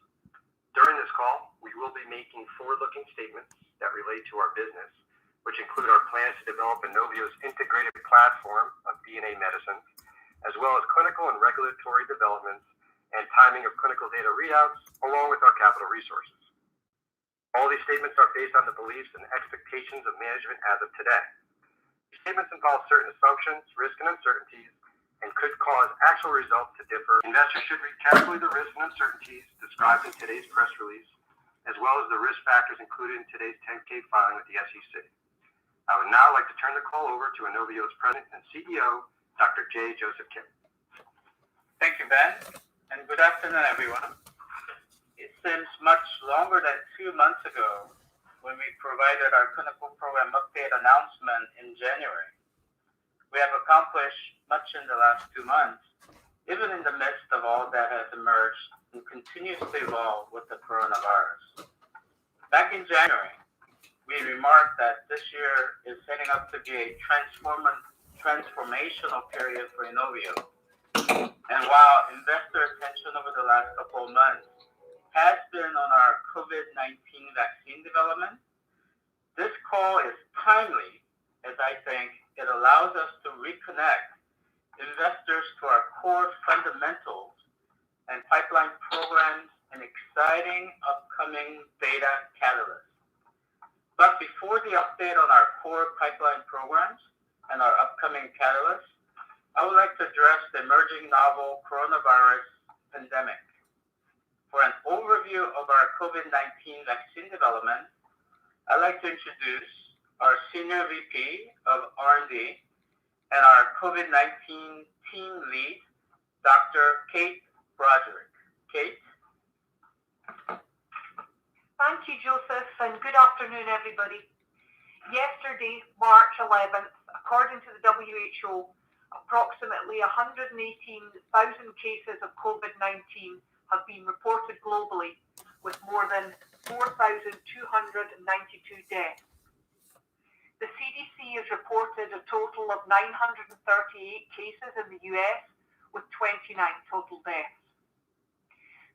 During this call, we will be making forward-looking statements that relate to our business, which include our plans to develop Inovio's integrated platform of DNA medicines, as well as clinical and regulatory developments and timing of clinical data readouts, along with our capital resources. All these statements are based on the beliefs and expectations of management as of today. These statements involve certain assumptions, risks, and uncertainties, and could cause actual results to differ. Investors should read carefully the risks and uncertainties described in today's press release, as well as the risk factors included in today's 10-K filing with the SEC. I would now like to turn the call over to Inovio's President and CEO, Dr. J. Joseph Kim. Thank you, Ben, and good afternoon, everyone. It seems much longer than 2 months ago when we provided our clinical program update announcement in January. We have accomplished much in the last 2 months, even in the midst of all that has emerged and continues to evolve with the coronavirus. Back in January, we remarked that this year is setting up to be a transformational period for Inovio. And while investor attention over the last couple of months has been on our COVID-19 vaccine development, this call is timely, as I think it allows us to reconnect investors to our core fundamentals and pipeline programs and exciting upcoming data catalysts. But before the update on our core pipeline programs and our upcoming catalysts, I would like to address the emerging novel coronavirus pandemic. For an overview of our COVID-19 vaccine development, I'd like to introduce our Senior VP of R&D and our COVID-19 team lead, Dr. Kate Broderick. Kate? Thank you, Joseph, and good afternoon, everybody. Yesterday, March 11th, according to the WHO, approximately 118,000 cases of COVID-19 have been reported globally, with more than 4,292 deaths. The CDC has reported a total of 938 cases in the US, with 29 total deaths.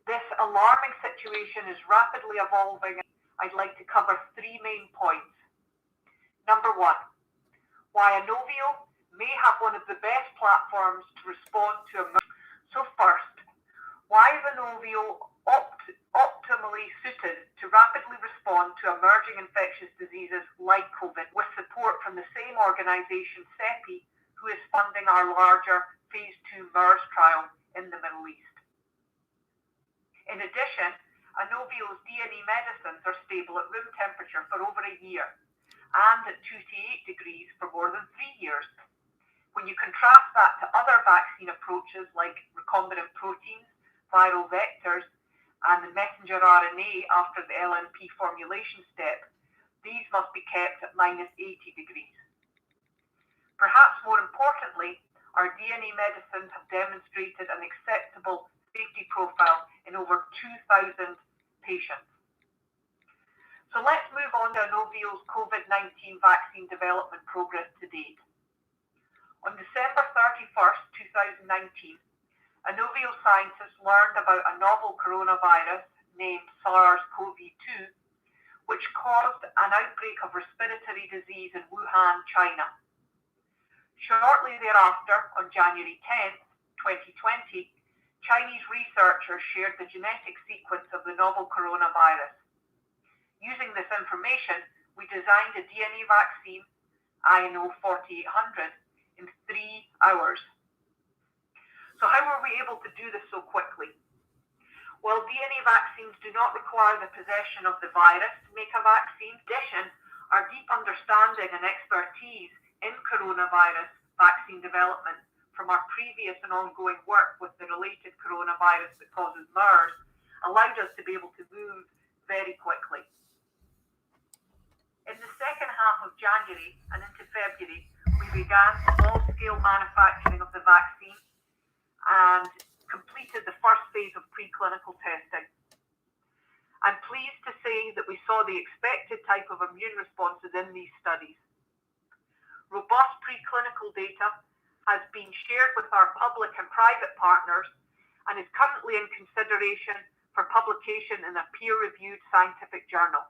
This alarming situation is rapidly evolving. I'd like to cover 3 main points. Number 1, why Inovio may have one of the best platforms to respond to emergencies. So first, why is Inovio optimally suited to rapidly respond to emerging infectious diseases like COVID, with support from the same organization, CEPI, who is funding our larger Phase 2 MERS trial in the Middle East. In addition, Inovio's DNA medicines are stable at room temperature for over a year and at 2 to 8 degrees for more than 3 years. When you contrast that to other vaccine approaches like recombinant proteins, viral vectors, and the messenger RNA after the LNP formulation step, these must be kept at minus 80 degrees. Perhaps more importantly, our DNA medicines have demonstrated an acceptable safety profile in over 2,000 patients. So let's move on to Inovio's COVID-19 vaccine development progress to date. On December 31st, 2019, Inovio scientists learned about a novel coronavirus named SARS-CoV-2, which caused an outbreak of respiratory disease in Wuhan, China. Shortly thereafter, on January 10th, 2020, Chinese researchers shared the genetic sequence of the novel coronavirus. Using this information, we designed a DNA vaccine, INO-4800, in 3 hours. So how were we able to do this so quickly? Well, DNA vaccines do not require the possession of the virus to make a vaccine. In addition, our deep understanding and expertise in coronavirus vaccine development from our previous and ongoing work with the related coronavirus that causes MERS allowed us to be able to move very quickly. In the second half of January and into February, we began small-scale manufacturing of the vaccine and completed the first phase of preclinical testing. I'm pleased to say that we saw the expected type of immune responses in these studies. robust preclinical data has been shared with our public and private partners and is currently in consideration for publication in a peer-reviewed scientific journal.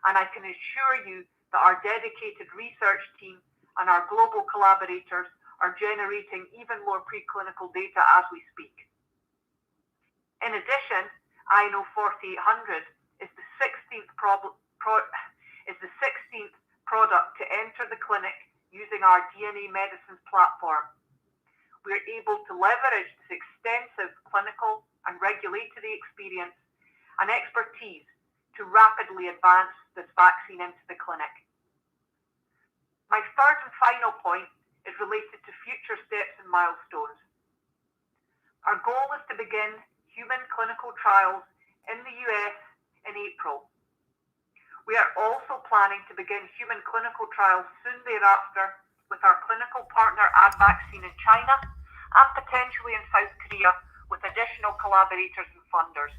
And I can assure you that our dedicated research team and our global collaborators are generating even more preclinical data as we speak. In addition, INO 4800 is the 16th product to enter the clinic using our DNA medicines platform. We are able to leverage this extensive clinical and regulatory experience and expertise to rapidly advance this vaccine into the clinic. My third and final point is related to future steps and milestones. Our goal is to begin human clinical trials in the US in April. We are also planning to begin human clinical trials soon thereafter with our clinical partner AdVaccine in China and potentially in South Korea with additional collaborators and funders.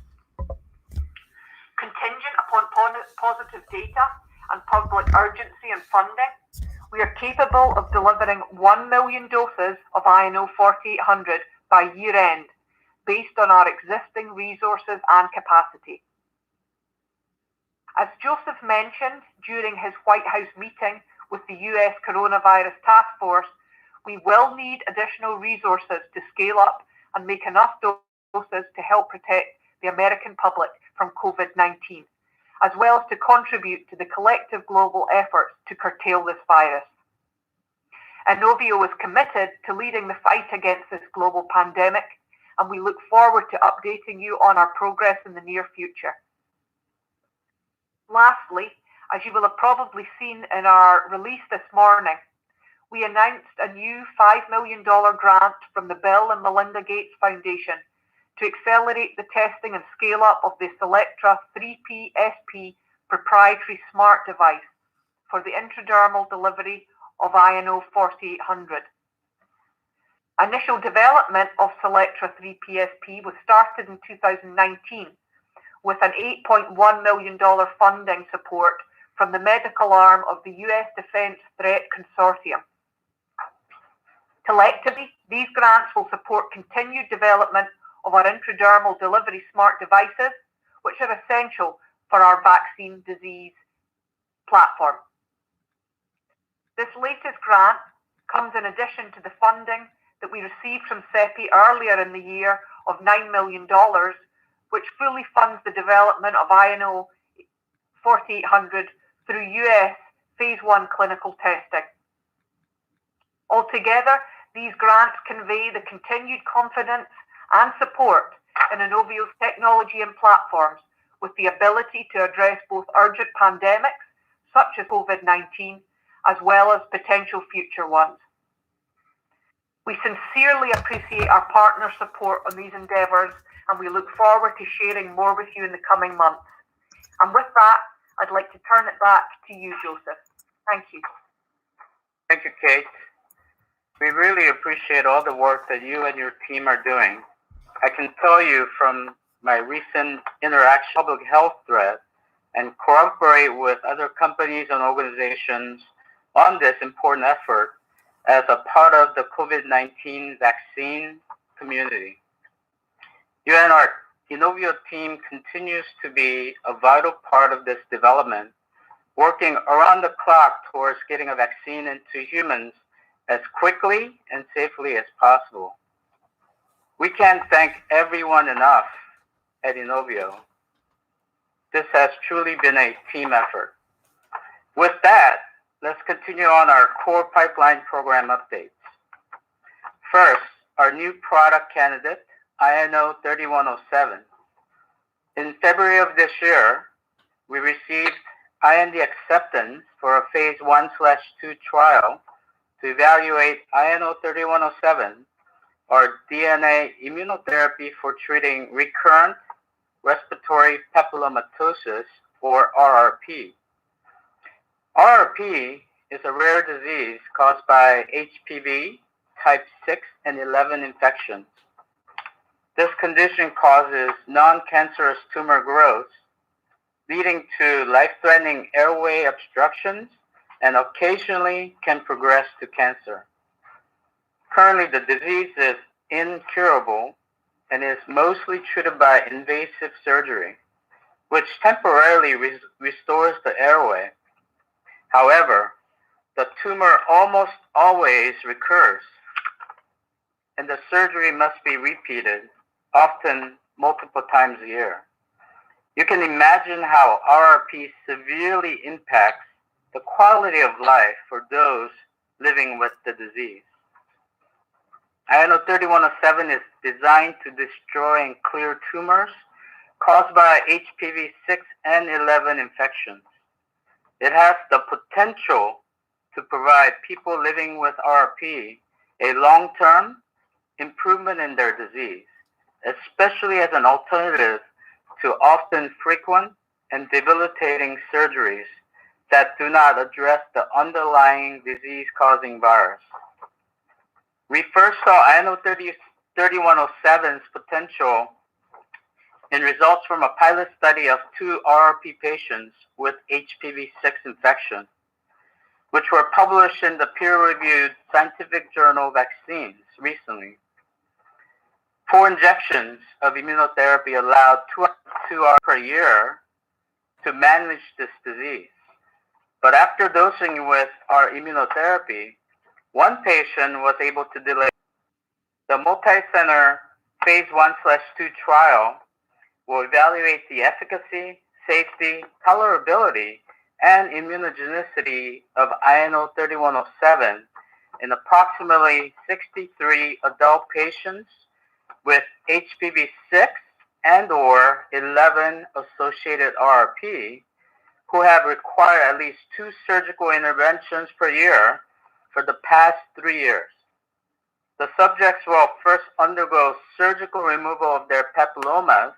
Contingent upon positive data and public urgency and funding, we are capable of delivering 1 million doses of INO 4800 by year end, based on our existing resources and capacity. As Joseph mentioned during his White House meeting with the US Coronavirus Task Force, we will need additional resources to scale up and make enough doses to help protect the American public from COVID-19, as well as to contribute to the collective global efforts to curtail this virus. Inovio is committed to leading the fight against this global pandemic, and we look forward to updating you on our progress in the near future. Lastly, as you will have probably seen in our release this morning, we announced a new $5 million grant from the Bill and Melinda Gates Foundation to accelerate the testing and scale up of the Selectra 3PSP proprietary smart device for the intradermal delivery of INO 4800. Initial development of Selectra 3PSP was started in 2019 with an $8.1 million funding support from the medical arm of the US Defense Threat Consortium. Collectively, these grants will support continued development of our intradermal delivery smart devices, which are essential for our vaccine disease platform. This latest grant comes in addition to the funding that we received from CEPI earlier in the year of $9 million, which fully funds the development of INO 4800 through US Phase 1 clinical testing. Altogether, these grants convey the continued confidence and support in Inovio's technology and platforms, with the ability to address both urgent pandemics, such as COVID-19, as well as potential future ones. We sincerely appreciate our partner support on these endeavours, and we look forward to sharing more with you in the coming months. And with that, I'd like to turn it back to you, Joseph. Thank you. Thank you, Kate. We really appreciate all the work that you and your team are doing. I can tell you from my recent interaction with public health threat and cooperate with other companies and organizations on this important effort as a part of the COVID-19 vaccine community. You and our Inovio team continues to be a vital part of this development, working around the clock towards getting a vaccine into humans as quickly and safely as possible. We can't thank everyone enough at Inovio. This has truly been a team effort. With that, let's continue on our core pipeline program updates. First, our new product candidate, INO 3107. In February of this year, we received IND acceptance for a phase 1/2 trial to evaluate INO 3107, or DNA immunotherapy for treating recurrent respiratory papillomatosis, or RRP. RRP is a rare disease caused by HPV type 6 and 11 infections. This condition causes non-cancerous tumor growth, leading to life-threatening airway obstructions and occasionally can progress to cancer. Currently, the disease is incurable and is mostly treated by invasive surgery, which temporarily restores the airway. However, the tumor almost always recurs, and the surgery must be repeated, often multiple times a year. You can imagine how RRP severely impacts the quality of life for those living with the disease. INO-3107 is designed to destroy and clear tumors caused by HPV 6 and 11 infections. It has the potential to provide people living with RRP a long-term improvement in their disease, especially as an alternative to often frequent and debilitating surgeries that do not address the underlying disease-causing virus. We first saw INO-3107's potential in results from a pilot study of 2 RRP patients with HPV 6 infection, which were published in the peer-reviewed scientific journal Vaccines recently. 4 injections of immunotherapy allowed 2 hours per year to manage this disease. But after dosing with our immunotherapy, 1 patient was able to delay. The multi-center phase 1/2 trial will evaluate the efficacy, safety, tolerability, and immunogenicity of INO-3107 in approximately 63 adult patients with HPV 6 and/or 11 associated RRP who have required at least 2 surgical interventions per year for the past 3 years. The subjects will first undergo surgical removal of their papillomas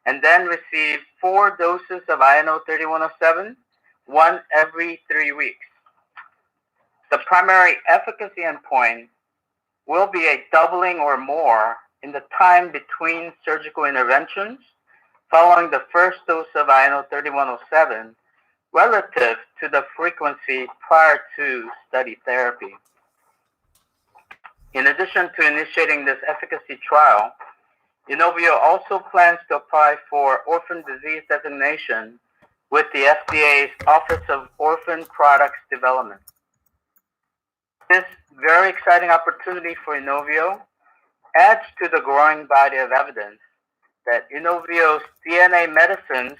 and then receive 4 doses of INO-3107, 1 every 3 weeks. The primary efficacy endpoint will be a doubling or more in the time between surgical interventions following the first dose of INO-3107 relative to the frequency prior to study therapy. In addition to initiating this efficacy trial, Inovio also plans to apply for orphan disease designation with the FDA's Office of Orphan Products Development. This very exciting opportunity for Inovio adds to the growing body of evidence that Inovio's DNA medicines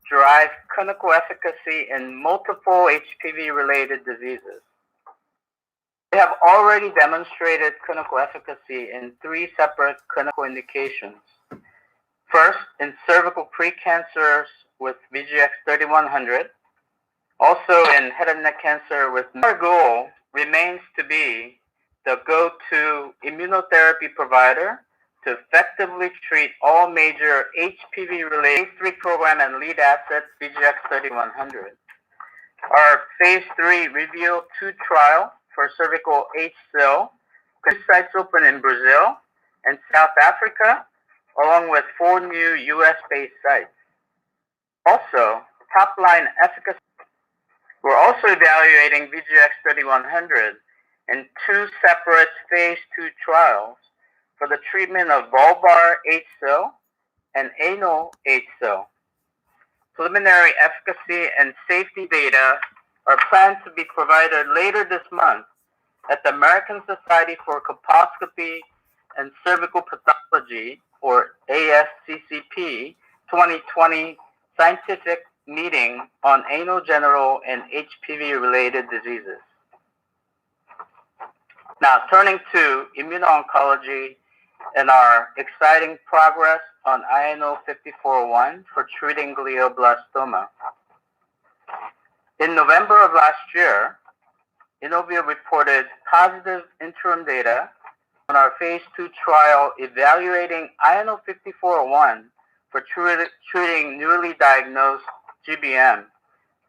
drive clinical efficacy in multiple HPV-related diseases. They have already demonstrated clinical efficacy in 3 separate clinical indications. First, in cervical precancers with VGX-3100, also in head and neck cancer with. Our goal remains to be the go-to immunotherapy provider to effectively treat all major HPV-related phase 3 program and lead assets VGX-3100. Our phase 3 Reveal 2 trial for cervical HSIL, 2 sites open in Brazil and South Africa, along with 4 new US-based sites. Also, top-line efficacy. We're also evaluating VGX-3100 in 2 separate phase 2 trials for the treatment of vulvar HSIL and anal HSIL. Preliminary efficacy and safety data are planned to be provided later this month at the American Society for Colposcopy and Cervical Pathology, or ASCCP, 2020 scientific meeting on anogenital and HPV-related diseases. Now, turning to immuno-oncology and our exciting progress on INO-5401 for treating glioblastoma. In November of last year, Inovio reported positive interim data on our phase 2 trial evaluating INO-5401 for treating newly diagnosed GBM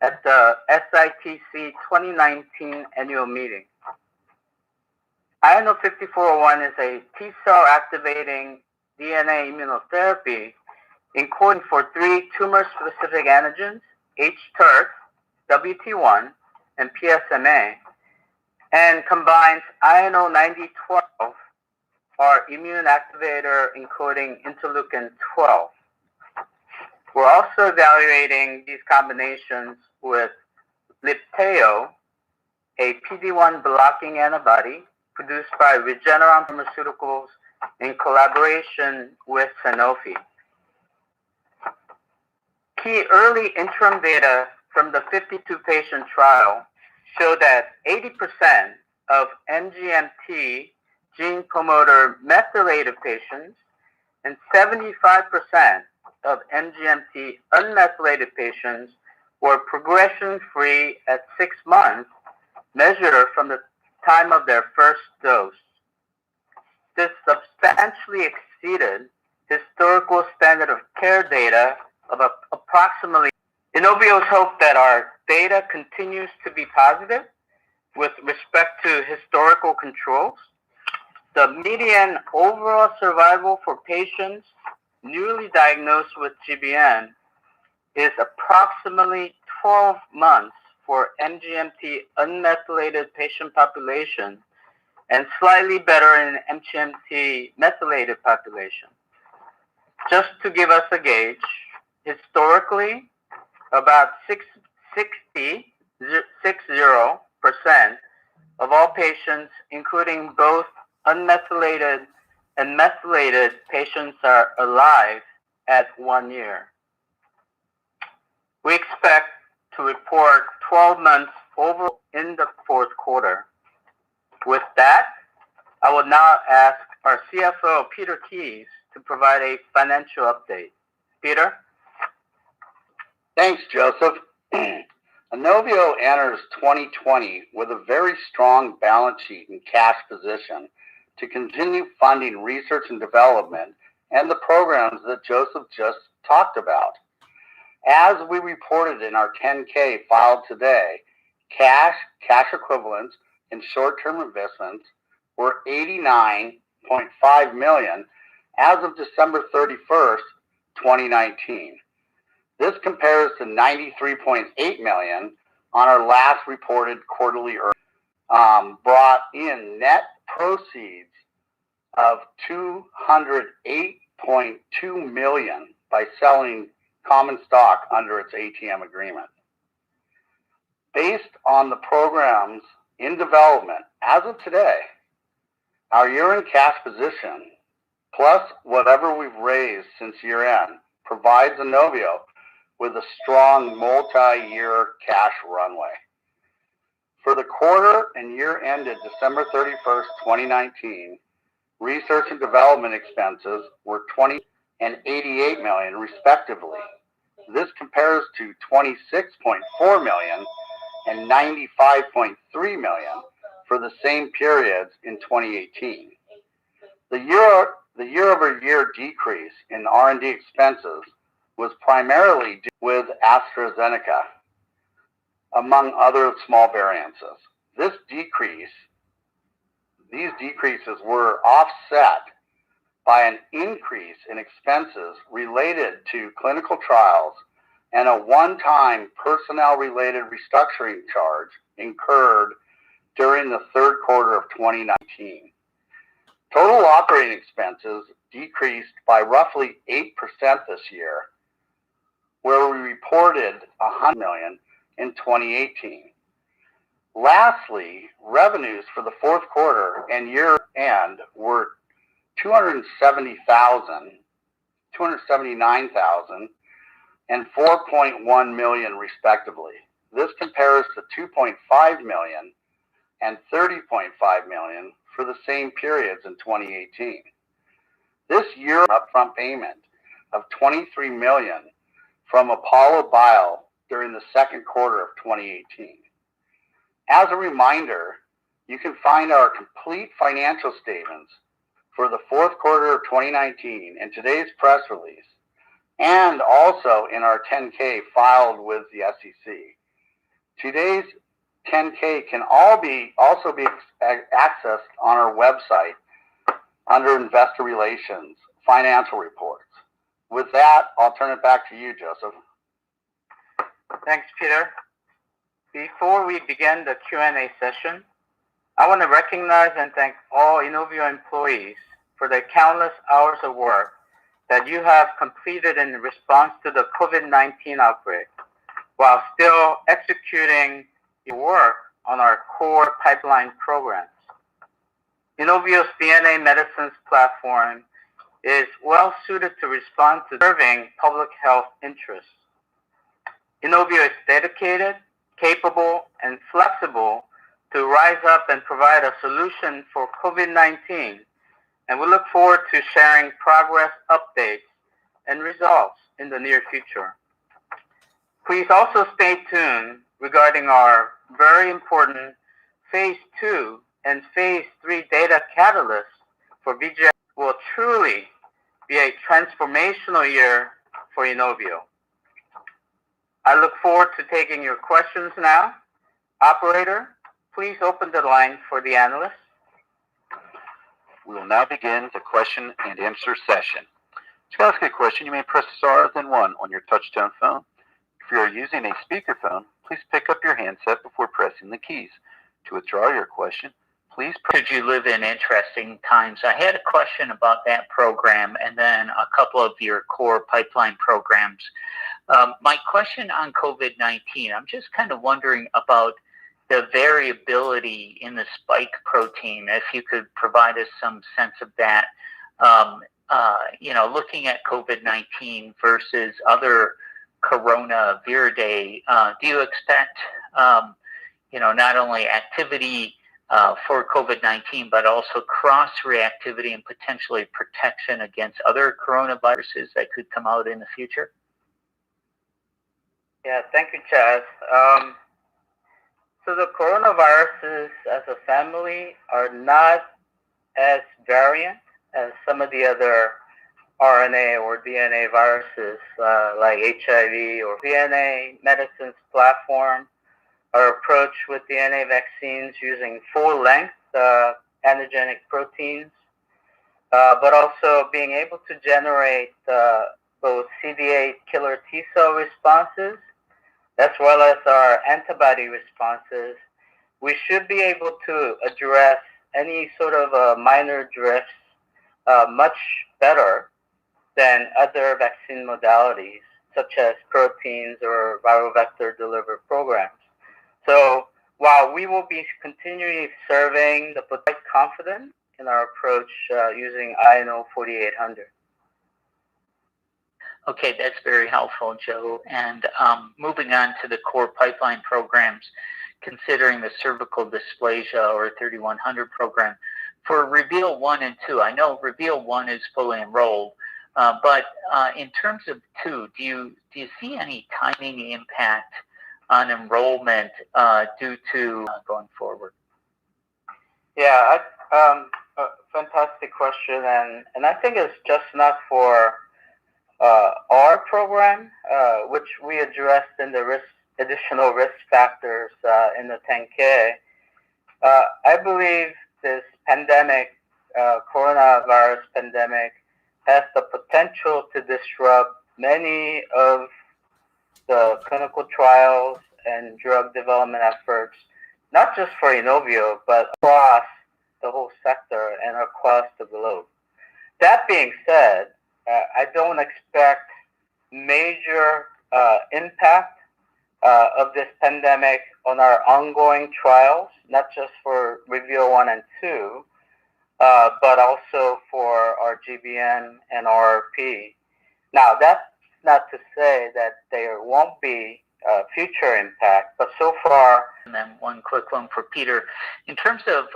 at the SITC 2019 annual meeting. INO-5401 is a T-cell activating DNA immunotherapy encoding for 3 tumor-specific antigens, HTERT, WT1, and PSMA, and combines INO-9012, our immune activator encoding interleukin-12. We're also evaluating these combinations with Libtayo, a PD-1 blocking antibody produced by Regeneron Pharmaceuticals in collaboration with Sanofi. Key early interim data from the 52-patient trial show that 80% of MGMT gene promoter methylated patients and 75% of MGMT unmethylated patients were progression-free at 6 months, measured from the time of their first dose. This substantially exceeded historical standard of care data of approximately. Inovio's hope that our data continues to be positive with respect to historical controls. The median overall survival for patients newly diagnosed with GBM is approximately 12 months for MGMT unmethylated patient population and slightly better in MGMT methylated population. Just to give us a gauge, historically, about 60% of all patients, including both unmethylated and methylated patients, are alive at 1 year. We expect to report 12 months overall in the fourth quarter. With that, I will now ask our CFO, Peter Keys, to provide a financial update. Peter? Thanks, Joseph. Inovio enters 2020 with a very strong balance sheet and cash position to continue funding research and development and the programs that Joseph just talked about. As we reported in our 10-K filed today, cash equivalents, and short-term investments were $89.5 million as of December 31st, 2019. This compares to $93.8 million on our last reported quarterly earnings, brought in net proceeds of $208.2 million by selling common stock under its ATM agreement. Based on the programs in development as of today, our year-end cash position, plus whatever we've raised since year-end, provides Inovio with a strong multi-year cash runway. For the quarter and year ended December 31st, 2019, research and development expenses were $20 and $88 million respectively. This compares to $26.4 million and $95.3 million for the same periods in 2018. The year-over-year decrease in R&D expenses was primarily due with AstraZeneca, among other small variances. These decreases were offset by an increase in expenses related to clinical trials and a one-time personnel-related restructuring charge incurred during the third quarter of 2019. Total operating expenses decreased by roughly 8% this year, where we reported $100 million in 2018. Lastly, revenues for the fourth quarter and year-end were $279,000 and $4.1 million respectively. This compares to $2.5 million and $30.5 million for the same periods in 2018. This year upfront payment of $23 million from Apollo Bio during the second quarter of 2018. As a reminder, you can find our complete financial statements for the fourth quarter of 2019 in today's press release, and also in our 10-K filed with the SEC. Today's 10-K can also be accessed on our website under Investor Relations, Financial Reports. With that, I'll turn it back to you, Joseph. Thanks, Peter. Before we begin the Q&A session, I want to recognize and thank all Inovio employees for the countless hours of work that you have completed in response to the COVID-19 outbreak, while still executing your work on our core pipeline programs. Inovio's DNA medicines platform is well suited to respond to serving public health interests. Inovio is dedicated, capable, and flexible to rise up and provide a solution for COVID-19, and we look forward to sharing progress updates and results in the near future. Please also stay tuned regarding our very important Phase 2 and Phase 3 data catalysts for VGX will truly be a transformational year for Inovio. I look forward to taking your questions now. Operator, please open the line for the analysts. We will now begin the question and answer session. To ask a question, you may press star then one on your touchtone phone. If you are using a speakerphone, please pick up your handset before pressing the keys. To withdraw your question, please press. Should you live in interesting times? I had a question about that program and then a couple of your core pipeline programs. My question on COVID-19, I'm just kind of wondering about the variability in the spike protein, if you could provide us some sense of that. Looking at COVID-19 versus other coronavirus, do you expect, not only activity for COVID-19, but also cross-reactivity and potentially protection against other coronaviruses that could come out in the future? Yeah, thank you, Chaz. So the coronaviruses as a family are not as variant as some of the other RNA or DNA viruses like HIV or DNA medicines platform. Our approach with DNA vaccines using full-length antigenic proteins, but also being able to generate both CD8 killer T cell responses as well as our antibody responses. We should be able to address any sort of minor drifts much better than other vaccine modalities, such as proteins or viral vector delivered programs. So while we will be continuing serving the quite confident in our approach using INO 4800. Okay, that's very helpful, Joe. And moving on to the core pipeline programs, considering the cervical dysplasia or 3100 program, for Reveal 1 and 2, I know Reveal 1 is fully enrolled, but in terms of 2, do you see any timing impact on enrollment due to going forward? Yeah, fantastic question, and I think it's just not for our program, which we addressed in the additional risk factors in the 10K. I believe this pandemic, coronavirus pandemic, has the potential to disrupt many of the clinical trials and drug development efforts, not just for Inovio, but across the whole sector and across the globe. That being said, I don't expect major impact of this pandemic on our ongoing trials, not just for Reveal 1 and 2, but also for our GBM and RRP. Now, that's not to say that there won't be future impact, but so far. And then one quick one for Peter. In terms of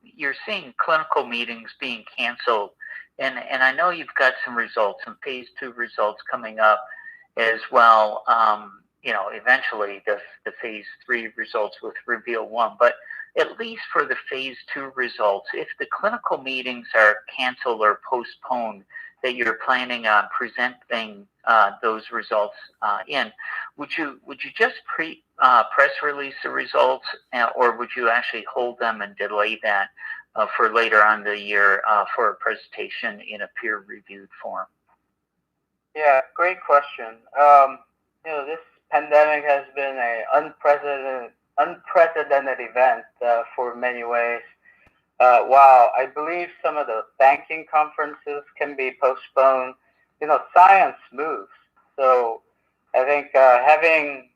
you're seeing clinical meetings being canceled, and I know you've got some results, some Phase 2 results coming up as well. Eventually the Phase 3 results with Reveal 1, but at least for the Phase 2 results, if the clinical meetings are canceled or postponed that you're planning on presenting those results in, would you just press release the results, or would you actually hold them and delay that for later on the year for a presentation in a peer-reviewed form? Yeah, great question. This pandemic has been an unprecedented event for many ways. While I believe some of the banking conferences can be postponed, science moves. So I think having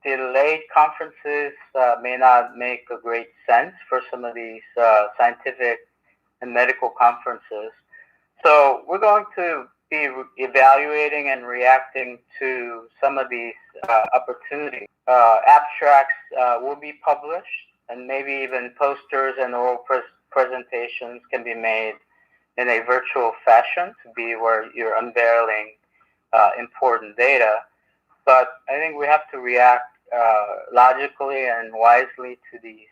delayed conferences may not make a great sense for some of these scientific and medical conferences. So we're going to be evaluating and reacting to some of these opportunities. Abstracts will be published, and maybe even posters and oral presentations can be made in a virtual fashion to be where you're unveiling important data. But I think we have to react logically and wisely to these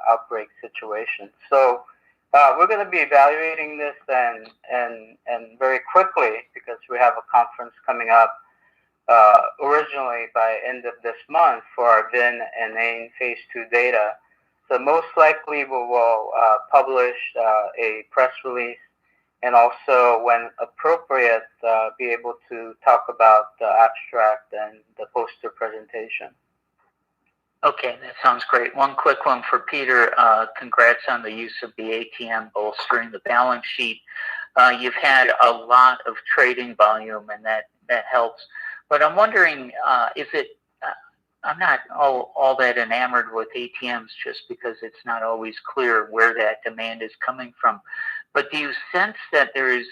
outbreak situations. So we're going to be evaluating this and very quickly, because we have a conference coming up originally by end of this month for our VIN and AIM phase 2 data. So most likely we will publish a press release, and also, when appropriate, be able to talk about the abstract and the poster presentation. Okay, that sounds great. One quick one for Peter. Congrats on the use of the ATM bolstering the balance sheet. You've had a lot of trading volume, and that helps. But I'm wondering, I'm not all that enamored with ATMs just because it's not always clear where that demand is coming from. But do you sense that there is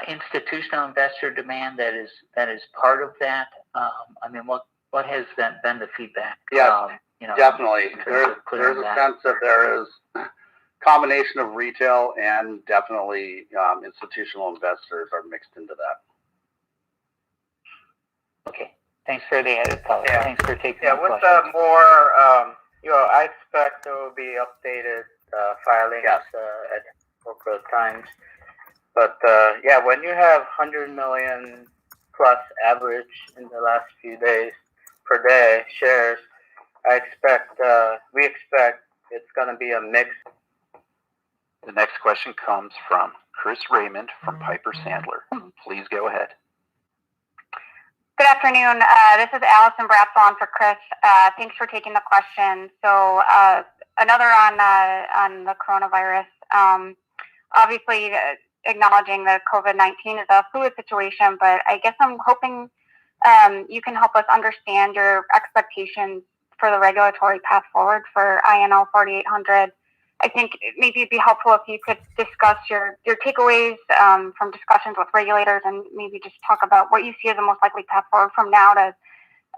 institutional investor demand that is part of that? I mean, what has been the feedback? Yes, definitely. There's a sense that there is a combination of retail and definitely institutional investors are mixed into that. Okay. Thanks for the added color. Yeah. Thanks for taking the question. With more, I expect there will be updated filings at appropriate times. But when you have 100 million plus average in the last few days per day shares, we expect it's going to be a mix. The next question comes from Chris Raymond from Piper Sandler. Please go ahead. Good afternoon. This is Allison Bratzel for Chris. Thanks for taking the question. So another on the coronavirus. Obviously, acknowledging that COVID-19 is a fluid situation, but I guess I'm hoping you can help us understand your expectations for the regulatory path forward for INO 4800. I think maybe it'd be helpful if you could discuss your takeaways from discussions with regulators, and maybe just talk about what you see as the most likely path forward from now to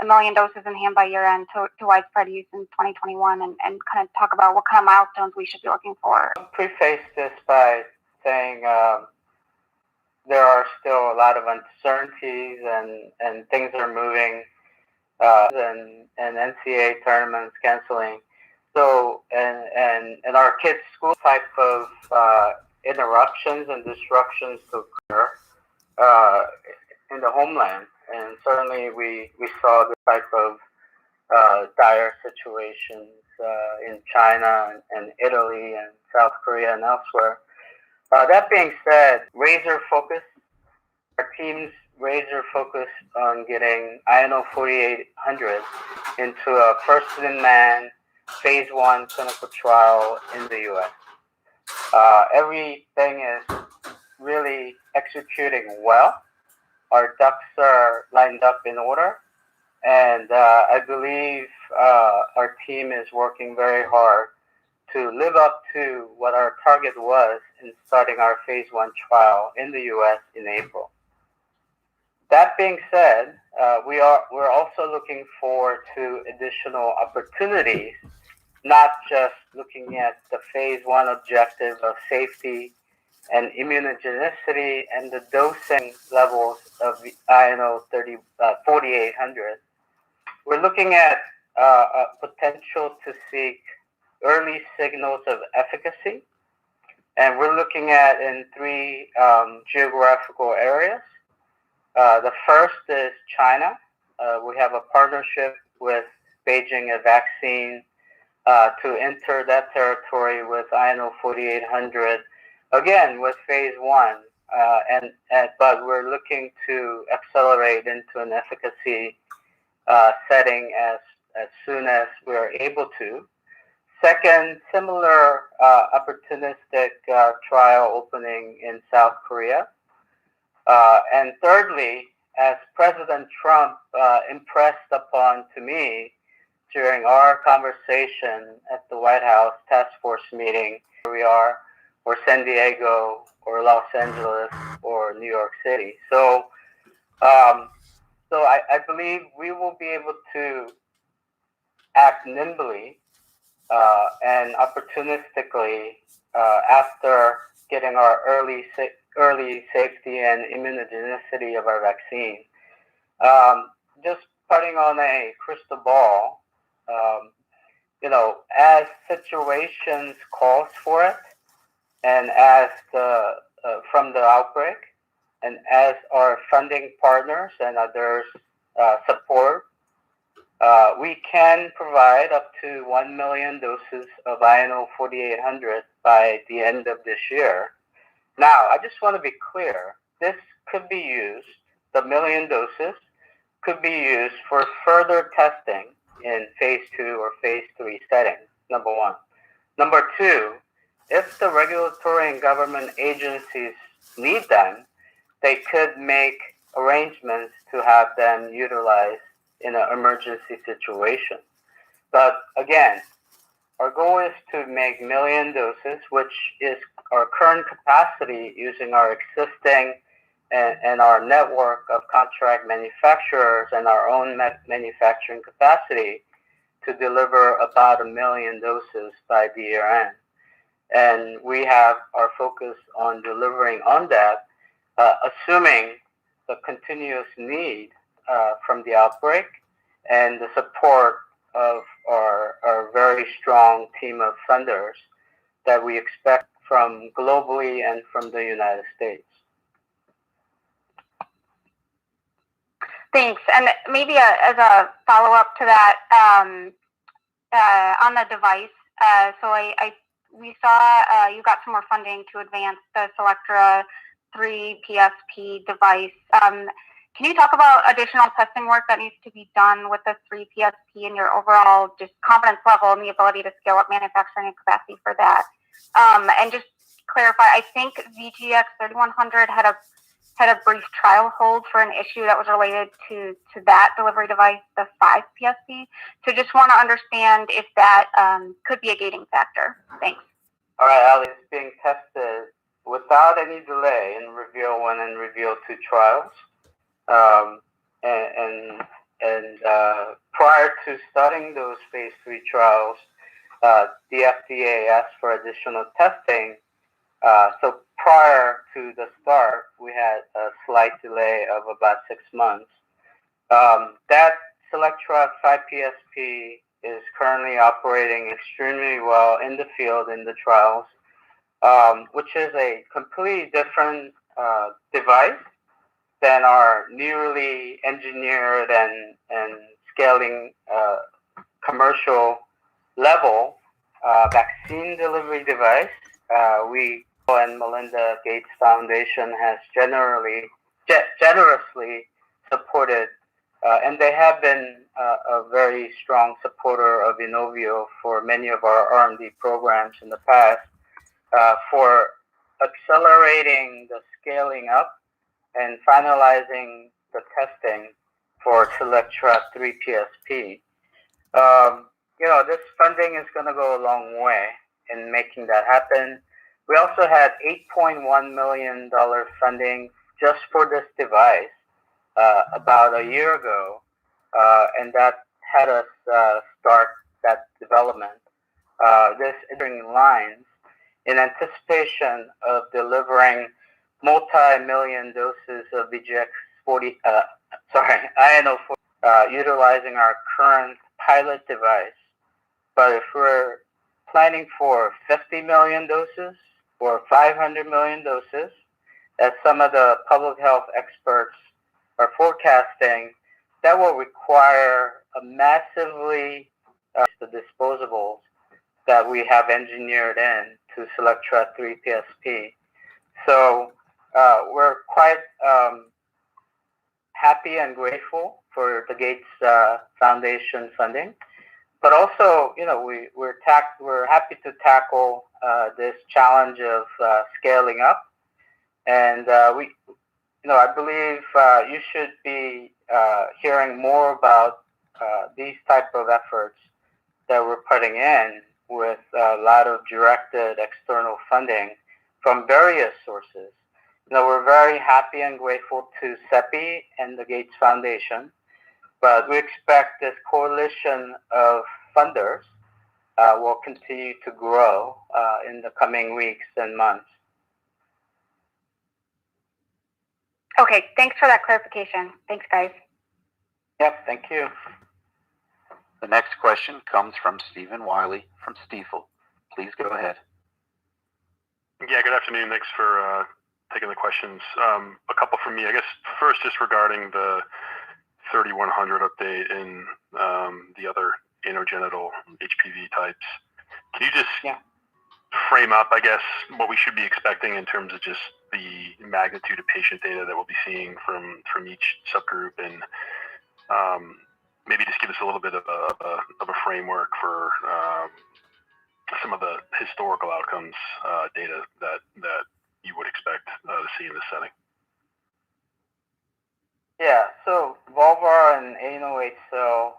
1 million doses in hand by year end to widespread use in 2021, and kind of talk about what kind of milestones we should be looking for. I'll preface this by saying there are still a lot of uncertainties and things are moving, and NCAA tournaments canceling. So, and our kids' school type of interruptions and disruptions to occur in the homeland. And certainly we saw the type of dire situations in China and Italy and South Korea and elsewhere. That being said, our team's razor focus on getting INO 4800 into a first-in-man phase 1 clinical trial in the U.S. Everything is really executing well. Our ducks are lined up in order, and I believe our team is working very hard to live up to what our target was in starting our phase 1 trial in the U.S. in April. That being said, we're also looking forward to additional opportunities, not just looking at the phase 1 objective of safety and immunogenicity and the dosing levels of the INO 4800. We're looking at a potential to seek early signals of efficacy, and we're looking at in 3 geographical areas. The first is China. We have a partnership with Beijing Vaccine to enter that territory with INO 4800, again with phase 1, but we're looking to accelerate into an efficacy setting as soon as we're able to. Second, similar opportunistic trial opening in South Korea. And thirdly, as President Trump impressed upon to me during our conversation at the White House task force meeting, where we are, or San Diego, or Los Angeles, or New York City. So, I believe we will be able to act nimbly and opportunistically after getting our early safety and immunogenicity of our vaccine. Just putting on a crystal ball, as situations calls for it, and as from the outbreak, and as our funding partners and others support, we can provide up to 1 million doses of INO 4800 by the end of this year. Now, I just want to be clear. This could be used, the million doses could be used for further testing in phase 2 or phase 3 settings, number one. Number two, if the regulatory and government agencies need them, they could make arrangements to have them utilized in an emergency situation. But again, our goal is to make million doses, which is our current capacity using our existing and our network of contract manufacturers and our own manufacturing capacity to deliver about 1 million doses by the year end. And we have our focus on delivering on that, assuming the continuous need from the outbreak and the support of our very strong team of funders that we expect from globally and from the United States. Thanks. And maybe as a follow-up to that, on the device, we saw you got some more funding to advance the Selectra 3 PSP device. Can you talk about additional testing work that needs to be done with the 3 PSP and your overall just confidence level and the ability to scale up manufacturing capacity for that? And just clarify, I think VGX 3100 had a brief trial hold for an issue that was related to that delivery device, the 5 PSP. So just want to understand if that could be a gating factor. Thanks. All right, Ali, it's being tested without any delay in Reveal 1 and Reveal 2 trials. Prior to starting those phase 3 trials, the FDA asked for additional testing. So prior to the start, we had a slight delay of about 6 months. That Selectra 5 PSP is currently operating extremely well in the field in the trials, which is a completely different device than our newly engineered and scaling commercial level vaccine delivery device. We and Melinda Gates Foundation has generously supported, and they have been a very strong supporter of Inovio for many of our R&D programs in the past, for accelerating the scaling up and finalizing the testing for Selectra 3 PSP. This funding is going to go a long way in making that happen. We also had $8.1 million funding just for this device about a year ago, and that had us start that development. This entering lines in anticipation of delivering multi-million doses of INO 40, utilizing our current pilot device. But if we're planning for 50 million doses or 500 million doses, as some of the public health experts are forecasting, that will require a massively the disposables that we have engineered in to Selectra 3 PSP. So we're quite happy and grateful for the Gates Foundation funding. But also, we're happy to tackle this challenge of scaling up, and I believe you should be hearing more about these type of efforts that we're putting in with a lot of directed external funding from various sources. We're very happy and grateful to CEPI and the Gates Foundation, but we expect this coalition of funders will continue to grow in the coming weeks and months. Okay, thanks for that clarification. Thanks, guys. Yep, thank you. The next question comes from Stephen Wiley from Stifel. Please go ahead. Yeah, good afternoon. Thanks for taking the questions. A couple from me. I guess first, just regarding the 3100 update in the other anogenital HPV types. Can you just frame up, I guess, what we should be expecting in terms of just the magnitude of patient data that we'll be seeing from each subgroup, and maybe just give us a little bit of a framework for some of the historical outcomes data that you would expect to see in this setting? Yeah, so vulvar and anal HSIL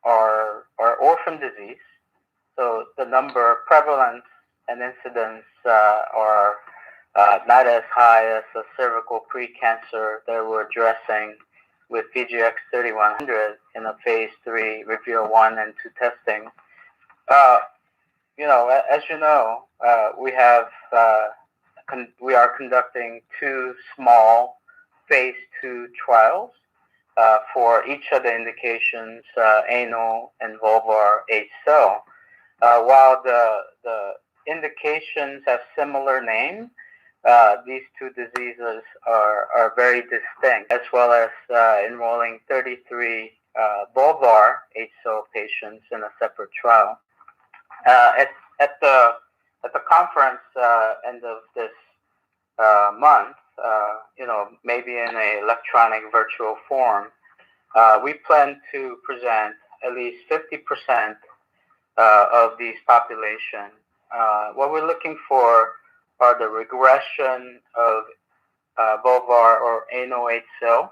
are orphan disease. So the number, prevalence, and incidence are not as high as the cervical pre-cancer that we're addressing with VGX 3100 in a phase 3 Reveal 1 and 2 testing. As you know, we are conducting 2 small phase 2 trials for each of the indications, anal and vulvar HSIL. While the indications have similar names, these 2 diseases are very distinct, as well as enrolling 33 vulvar HSIL patients in a separate trial. At the conference end of this month, maybe in an electronic virtual form, we plan to present at least 50% of these population. What we're looking for are the regression of vulvar or anal HSIL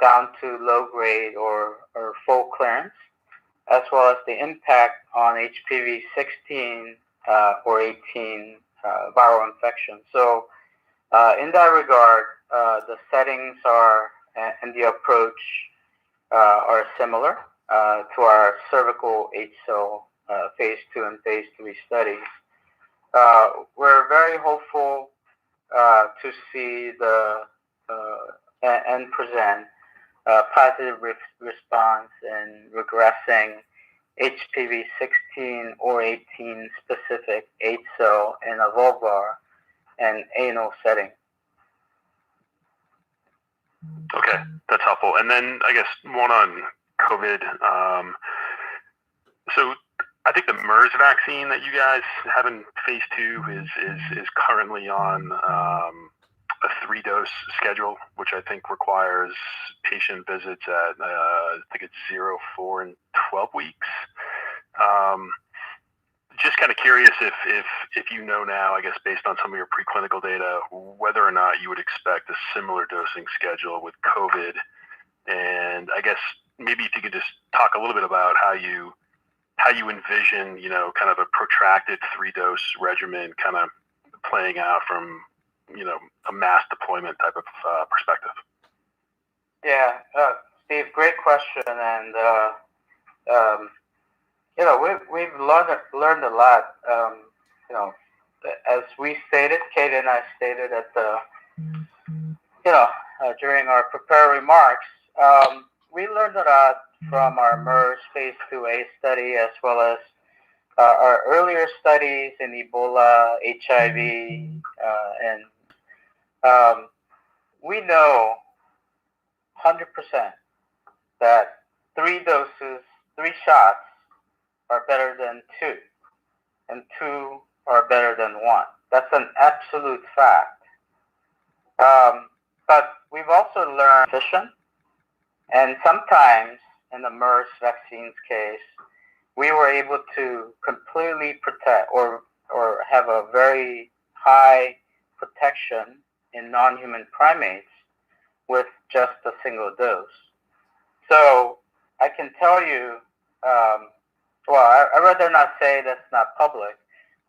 down to low grade or full clearance, as well as the impact on HPV 16 or 18 viral infection. So in that regard, the settings and the approach are similar to our cervical HSIL phase 2 and phase 3 studies. We're very hopeful to see and present positive response in regressing HPV 16 or 18 specific HSIL in a vulvar and anal setting. Okay, that's helpful. And then I guess one on COVID. So I think the MERS vaccine that you guys have in phase 2 is currently on a 3-dose schedule, which I think requires patient visits at I think it's 0, 4, and 12 weeks. Just kind of curious if you know now, I guess based on some of your preclinical data, whether or not you would expect a similar dosing schedule with COVID, and I guess maybe if you could just talk a little bit about how you envision, kind of a protracted 3-dose regimen kind of playing out from, a mass deployment type of perspective. Yeah, Steve, great question, and we've learned a lot. As we stated, Kate and I stated at the during our prepared remarks, we learned a lot from our MERS phase 2A study, as well as our earlier studies in Ebola, HIV, and we know 100% that 3 shots are better than 2, and 2 are better than 1. That's an absolute fact. But we've also learned efficient And sometimes in the MERS vaccines case, we were able to completely protect or have a very high protection in non-human primates with just a single dose. So I can tell you, well, I'd rather not say that's not public,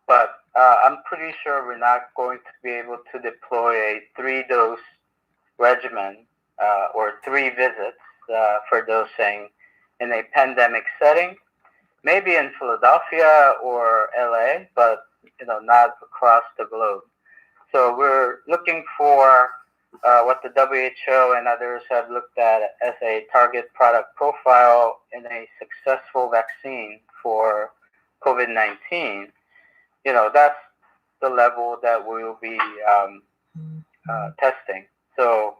but I'm pretty sure we're not going to be able to deploy a 3-dose regimen or 3 visits for dosing in a pandemic setting. Maybe in Philadelphia or LA, but not across the globe. So we're looking for what the WHO and others have looked at as a target product profile in a successful vaccine for COVID-19. That's the level that we will be testing. So,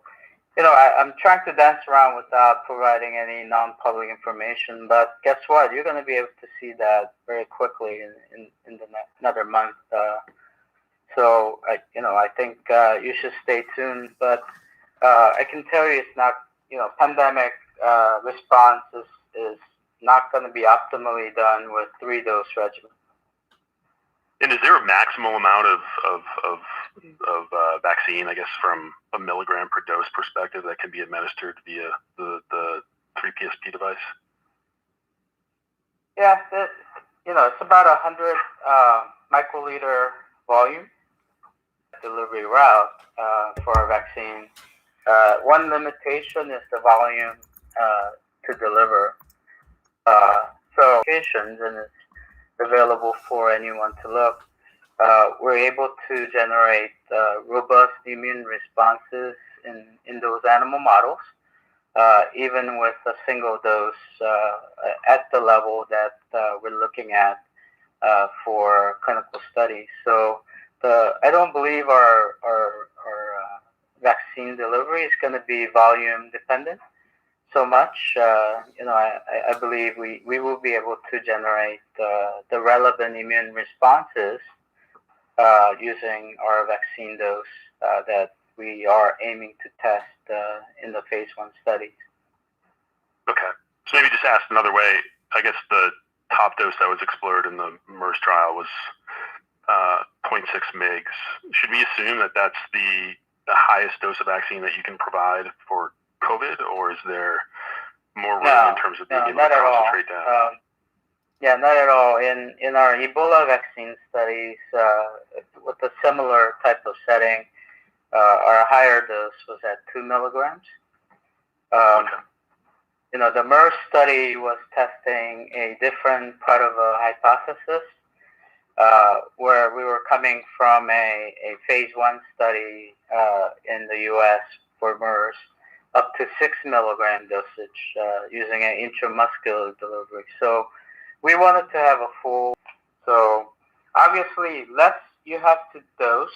I'm trying to dance around without providing any non-public information, but guess what? You're going to be able to see that very quickly in another month. So, I think you should stay tuned, but I can tell you it's not, pandemic response is not going to be optimally done with 3-dose regimen. And is there a maximal amount of vaccine, I guess, from a milligram per dose perspective that can be administered via the 3PSP device? Yeah, it's about 100 microliter volume delivery route for a vaccine. One limitation is the volume to deliver. So, applications, and it's available for anyone to look. We're able to generate robust immune responses in those animal models, even with a single dose at the level that we're looking at for clinical studies. So I don't believe our vaccine delivery is going to be volume dependent so much. I believe we will be able to generate the relevant immune responses using our vaccine dose that we are aiming to test in the phase 1 studies. Okay. So maybe just asked another way, I guess the top dose that was explored in the MERS trial was 0.6 mg. Should we assume that that's the highest dose of vaccine that you can provide for COVID, or is there more room in terms of being able to concentrate down? Yeah, not at all. In our Ebola vaccine studies, with a similar type of setting, our higher dose was at 2 milligrams. Okay. The MERS study was testing a different part of a hypothesis, where we were coming from a phase 1 study in the U.S. for MERS up to 6 milligram dosage using an intramuscular delivery. So we wanted to have a full. So obviously, less you have to dose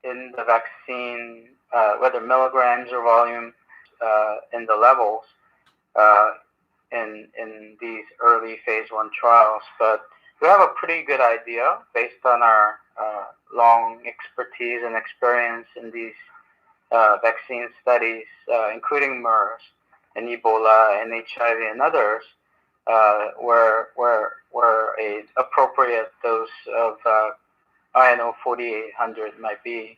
in the vaccine, whether milligrams or volume, in the levels in these early phase 1 trials. But we have a pretty good idea based on our long expertise and experience in these vaccine studies, including MERS and Ebola and HIV and others, where a appropriate dose of INO 4800 might be.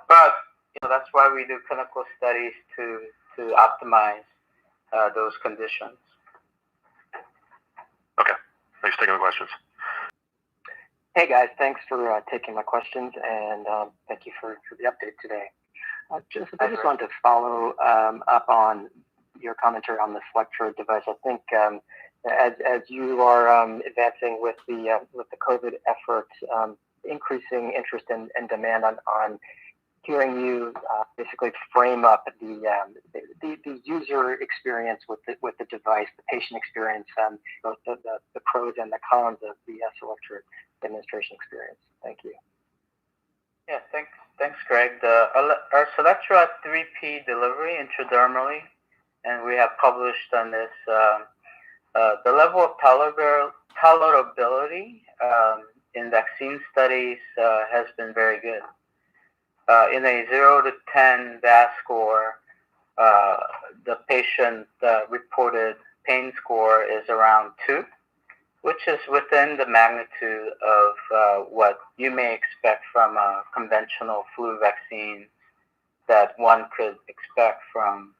But that's why we do clinical studies to optimize those conditions. Okay. Thanks for taking the questions. Hey guys, thanks for taking my questions, and thank you for the update today. I just wanted to follow up on your commentary on the Selectra device. I think as you are advancing with the COVID effort, increasing interest and demand on hearing you basically frame up the user experience with the device, the patient experience, both the pros and the cons of the Selectra demonstration experience. Thank you. Yeah, thanks, Greg. Our Selectra 3P delivery intradermally, and we have published on this, the level of tolerability in vaccine studies has been very good. In a 0 to 10 VAS score, the patient reported pain score is around 2, which is within the magnitude of what you may expect from a conventional flu vaccine that one could expect from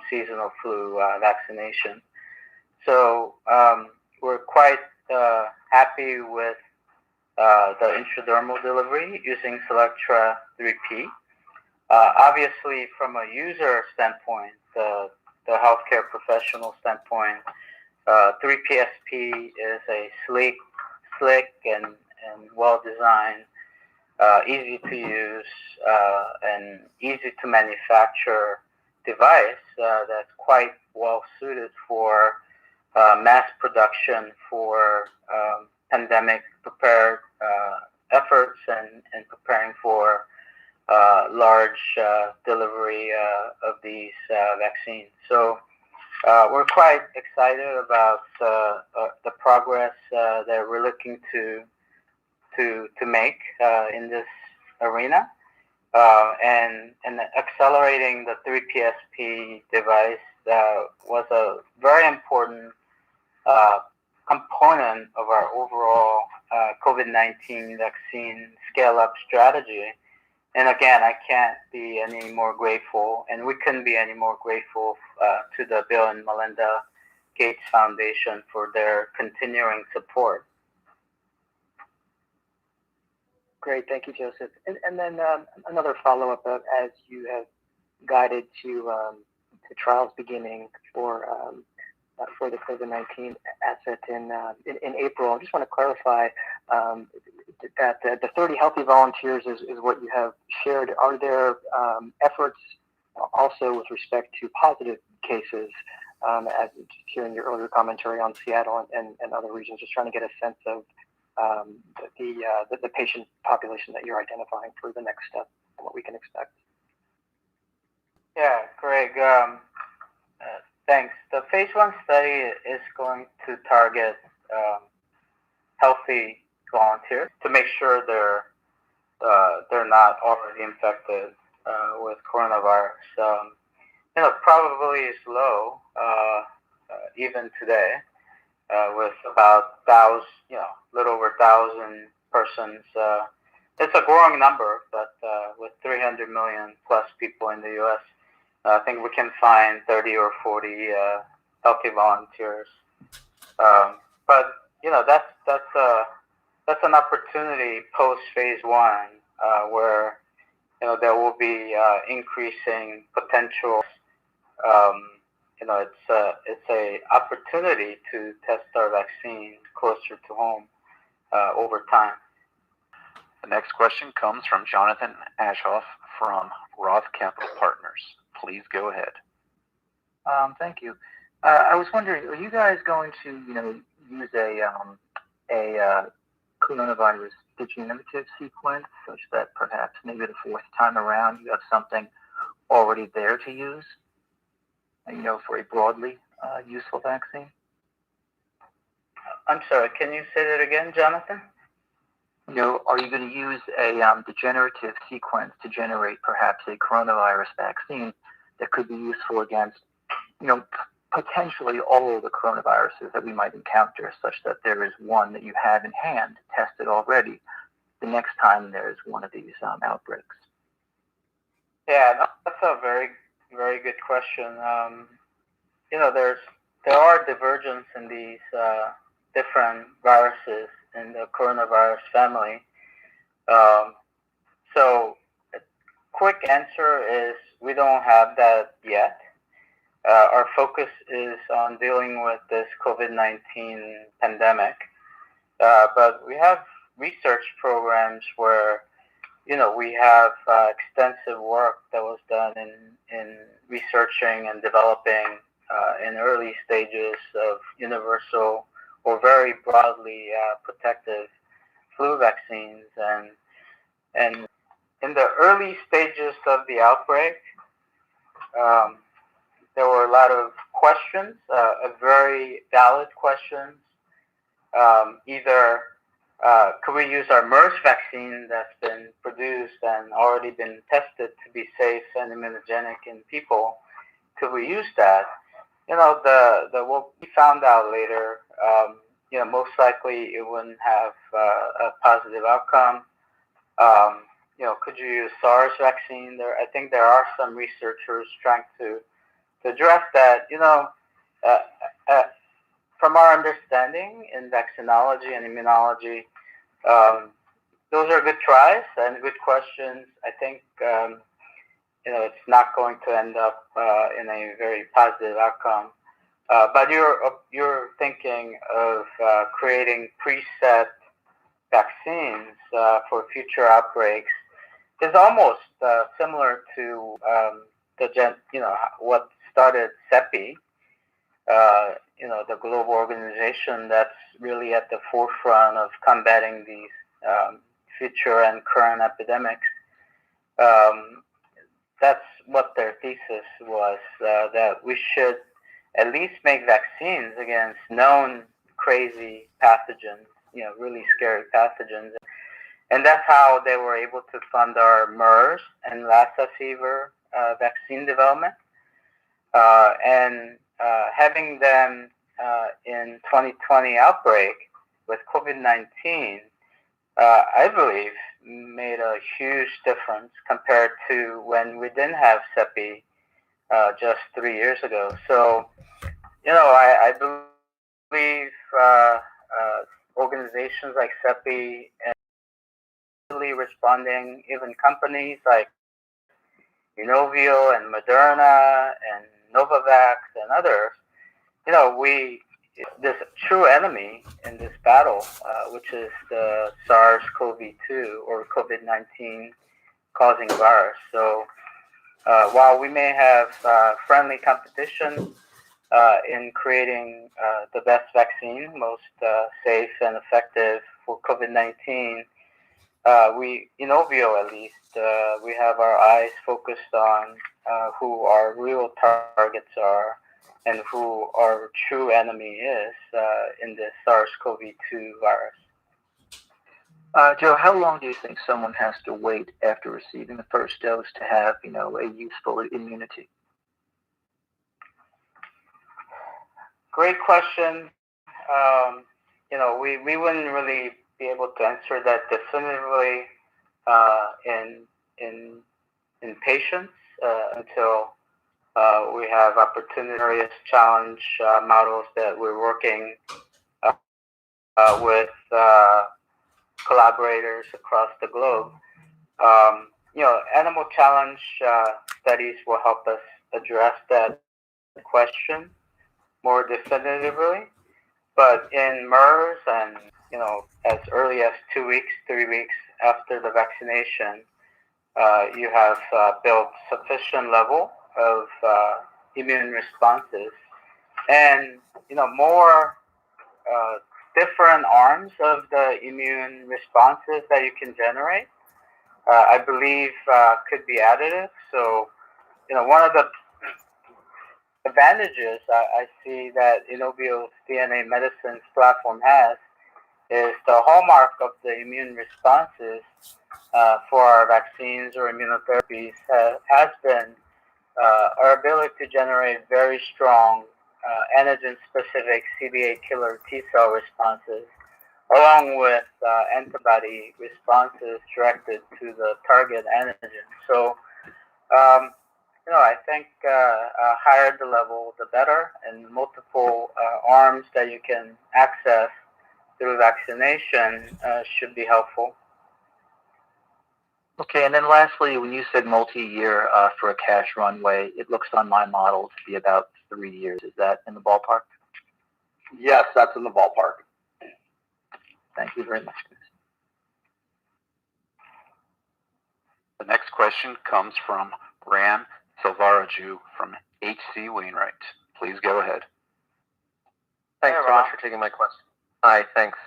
seasonal flu vaccination. So we're quite happy with the intradermal delivery using Selectra 3P. Obviously, from a user standpoint, the healthcare professional standpoint, 3PSP is a slick and well-designed, easy to use, and easy to manufacture device that's quite well suited for mass production for pandemic prepared efforts and preparing for large delivery of these vaccines. So we're quite excited about the progress that we're looking to make in this arena, and accelerating the 3PSP device was a very important component of our overall COVID-19 vaccine scale-up strategy. And again, I can't be any more grateful, and we couldn't be any more grateful to the Bill and Melinda Gates Foundation for their continuing support. Great, thank you, Joseph. And then another follow-up, as you have guided to trials beginning for the COVID-19 asset in April. I just want to clarify that the 30 healthy volunteers is what you have shared. Are there efforts also with respect to positive cases, as hearing your earlier commentary on Seattle and other regions, just trying to get a sense of the patient population that you're identifying for the next step and what we can expect? Yeah, Greg, thanks. The phase 1 study is going to target healthy volunteers to make sure they're not already infected with coronavirus. Probably is low even today, with about little over 1,000 persons. It's a growing number, but with 300 million plus people in the U.S., I think we can find 30 or 40 healthy volunteers. But that's an opportunity post phase 1 where there will be increasing potential. It's a opportunity to test our vaccine closer to home over time. The next question comes from Jonathan Aschoff from Roth Capital Partners. Please go ahead. Thank you. I was wondering, are you guys going to, use a coronavirus degenerative sequence such that perhaps maybe the fourth time around you have something already there to use, for a broadly useful vaccine? I'm sorry, can you say that again, Jonathan? Are you going to use a degenerative sequence to generate perhaps a coronavirus vaccine that could be useful against, potentially all of the coronaviruses that we might encounter, such that there is one that you have in hand, tested already, the next time there's one of these outbreaks? Yeah, that's a very, very good question. There are divergence in these different viruses in the coronavirus family. So a quick answer is we don't have that yet. Our focus is on dealing with this COVID-19 pandemic. But we have research programs where, we have extensive work that was done in researching and developing in early stages of universal or very broadly protective flu vaccines. And in the early stages of the outbreak, there were a lot of questions, very valid questions. Either could we use our MERS vaccine that's been produced and already been tested to be safe and immunogenic in people? could we use that? The what we found out later, most likely it wouldn't have a positive outcome. Could you use SARS vaccine? I think there are some researchers trying to address that. From our understanding in vaccinology and immunology, those are good tries and good questions. I think it's not going to end up in a very positive outcome. But you're thinking of creating preset vaccines for future outbreaks is almost similar to what started CEPI. The global organization that's really at the forefront of combating these future and current epidemics. That's what their thesis was, that we should at least make vaccines against known crazy pathogens, really scary pathogens. And that's how they were able to fund our MERS and Lassa fever vaccine development. And having them in 2020 outbreak with COVID-19, I believe made a huge difference compared to when we didn't have CEPI just 3 years ago. So, I believe organizations like CEPI and responding, even companies like Inovio and Moderna and Novavax and others, this true enemy in this battle, which is the SARS-CoV-2 or COVID-19 causing virus. So while we may have friendly competition in creating the best vaccine, most safe and effective for COVID-19, Inovio at least, we have our eyes focused on who our real targets are and who our true enemy is in this SARS-CoV-2 virus. Joe, how long do you think someone has to wait after receiving the first dose to have, a useful immunity? Great question. We wouldn't really be able to answer that definitively in patients until we have opportunity challenge models that we're working with collaborators across the globe. Animal challenge studies will help us address that question more definitively. But in MERS and, as early as 2 weeks, 3 weeks after the vaccination, you have built sufficient level of immune responses and, more different arms of the immune responses that you can generate, I believe could be additive. So, one of the advantages I see that Inovio's DNA medicines platform has is the hallmark of the immune responses for our vaccines or immunotherapies has been our ability to generate very strong antigen-specific CD8 killer T-cell responses, along with antibody responses directed to the target antigen. So, I think higher the level, the better, and multiple arms that you can access through vaccination should be helpful. Okay, and then lastly, when you said multi-year for a cash runway, it looks on my model to be about 3 years. Is that in the ballpark? Yes, that's in the ballpark. Thank you very much. The next question comes from Ram Selvaraju from H.C. Wainwright. Please go ahead. Thanks so much for taking my question. Hi, thanks.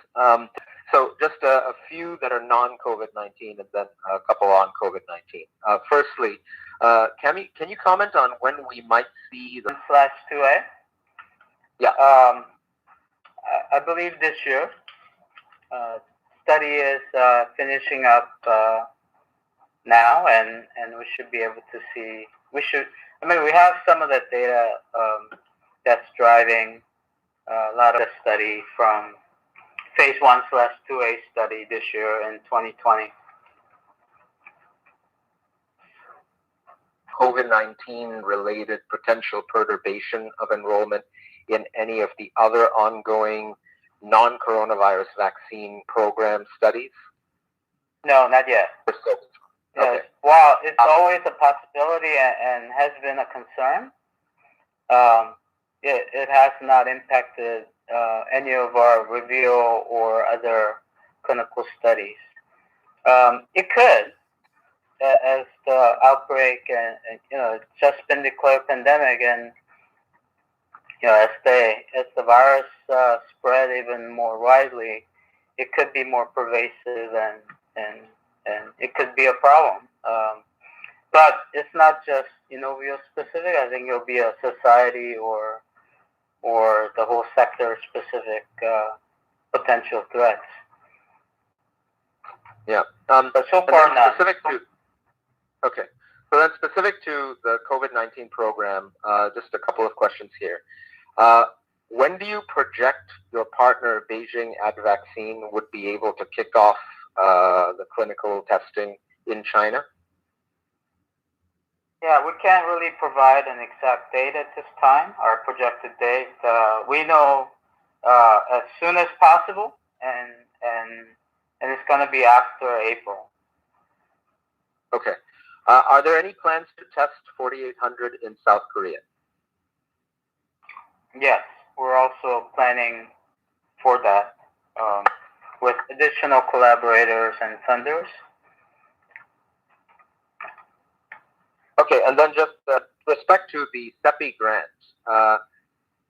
So just a few that are non-COVID-19 and then a couple on COVID-19. Firstly, can you comment on when we might see the /2A? Yeah. I believe this year. Study is finishing up now, and we should be able to see. We have some of the data that's driving a lot of the study from phase 1/2A study this year in 2020. COVID-19 related potential perturbation of enrollment in any of the other ongoing non-coronavirus vaccine program studies? No, not yet. Okay. While it's always a possibility and has been a concern, it has not impacted any of our reveal or other clinical studies. It could, as the outbreak and it's just been declared pandemic, and as the virus spread even more widely, it could be more pervasive and it could be a problem. But it's not just Inovio specific. I think it'll be a society or the whole sector specific potential threats. Yeah. But so far not. Okay. So then specific to the COVID-19 program, just a couple of questions here. When do you project your partner Beijing Advaccine would be able to kick off the clinical testing in China? Yeah, we can't really provide an exact date at this time, our projected date. We know as soon as possible, and it's going to be after April. Okay. Are there any plans to test 4800 in South Korea? Yes, we're also planning for that with additional collaborators and funders. Okay, and then just with respect to the CEPI grant,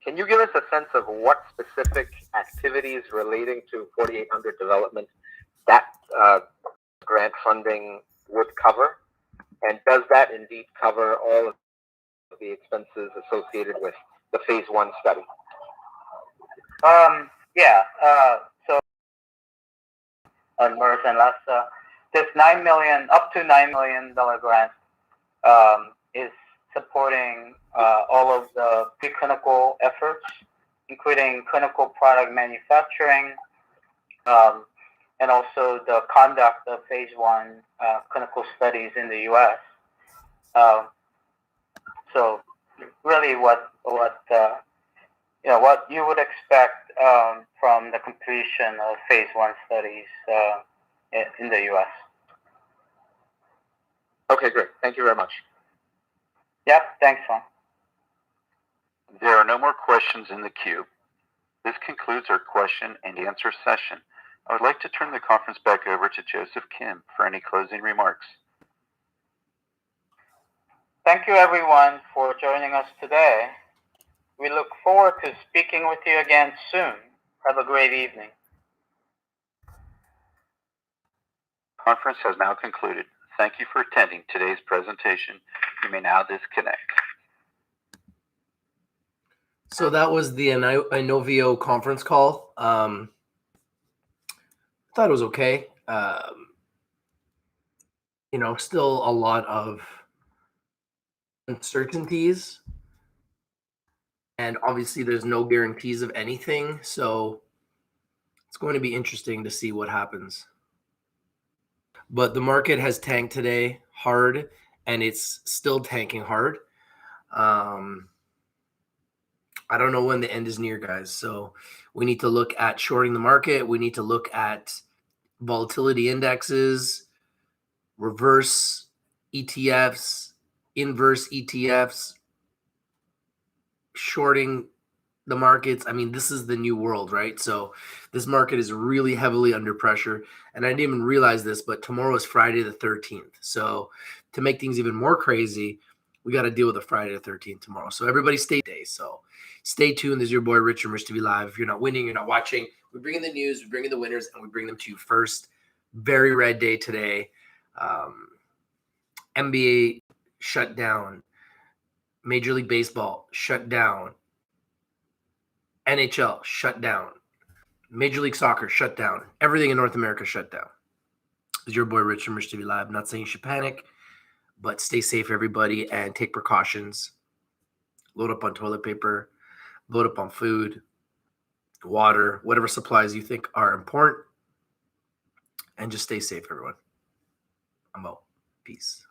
can you give us a sense of what specific activities relating to 4800 development that grant funding would cover? And does that indeed cover all of the expenses associated with the phase 1 study? So on MERS and Lassa, this up to $9 million grant is supporting all of the preclinical efforts, including clinical product manufacturing, and also the conduct of phase 1 clinical studies in the U.S. So really what you would expect from the completion of phase 1 studies in the U.S. Okay, great. Thank you very much. Yep, thanks, Juan. There are no more questions in the queue. This concludes our question and answer session. I would like to turn the conference back over to Joseph Kim for any closing remarks. Thank you, everyone, for joining us today. We look forward to speaking with you again soon. Have a great evening. Conference has now concluded. Thank you for attending today's presentation. You may now disconnect. So that was the Inovio conference call. I thought it was okay. Still a lot of uncertainties. And obviously there's no guarantees of anything. So it's going to be interesting to see what happens. But the market has tanked today hard, and it's still tanking hard. I don't know when the end is near, guys. So we need to look at shorting the market. We need to look at volatility indexes, reverse ETFs, inverse ETFs, shorting the markets. I mean, this is the new world, right? So this market is really heavily under pressure. And I didn't even realize this, but tomorrow is Friday the 13th. So to make things even more crazy, we got to deal with a Friday the 13th tomorrow. So everybody stay tuned. So stay tuned. This is your boy, Rich from Rich TV Live. If you're not winning, you're not watching. We bring in the news, we bring in the winners, and we bring them to you first. Very red day today. NBA shut down. Major League Baseball shut down. NHL shut down. Major League Soccer shut down. Everything in North America shut down. It's your boy Rich from Rich TV Live. Not saying you should panic, but stay safe, everybody, and take precautions. Load up on toilet paper, load up on food, water, whatever supplies you think are important, and just stay safe, everyone. I'm out. Peace.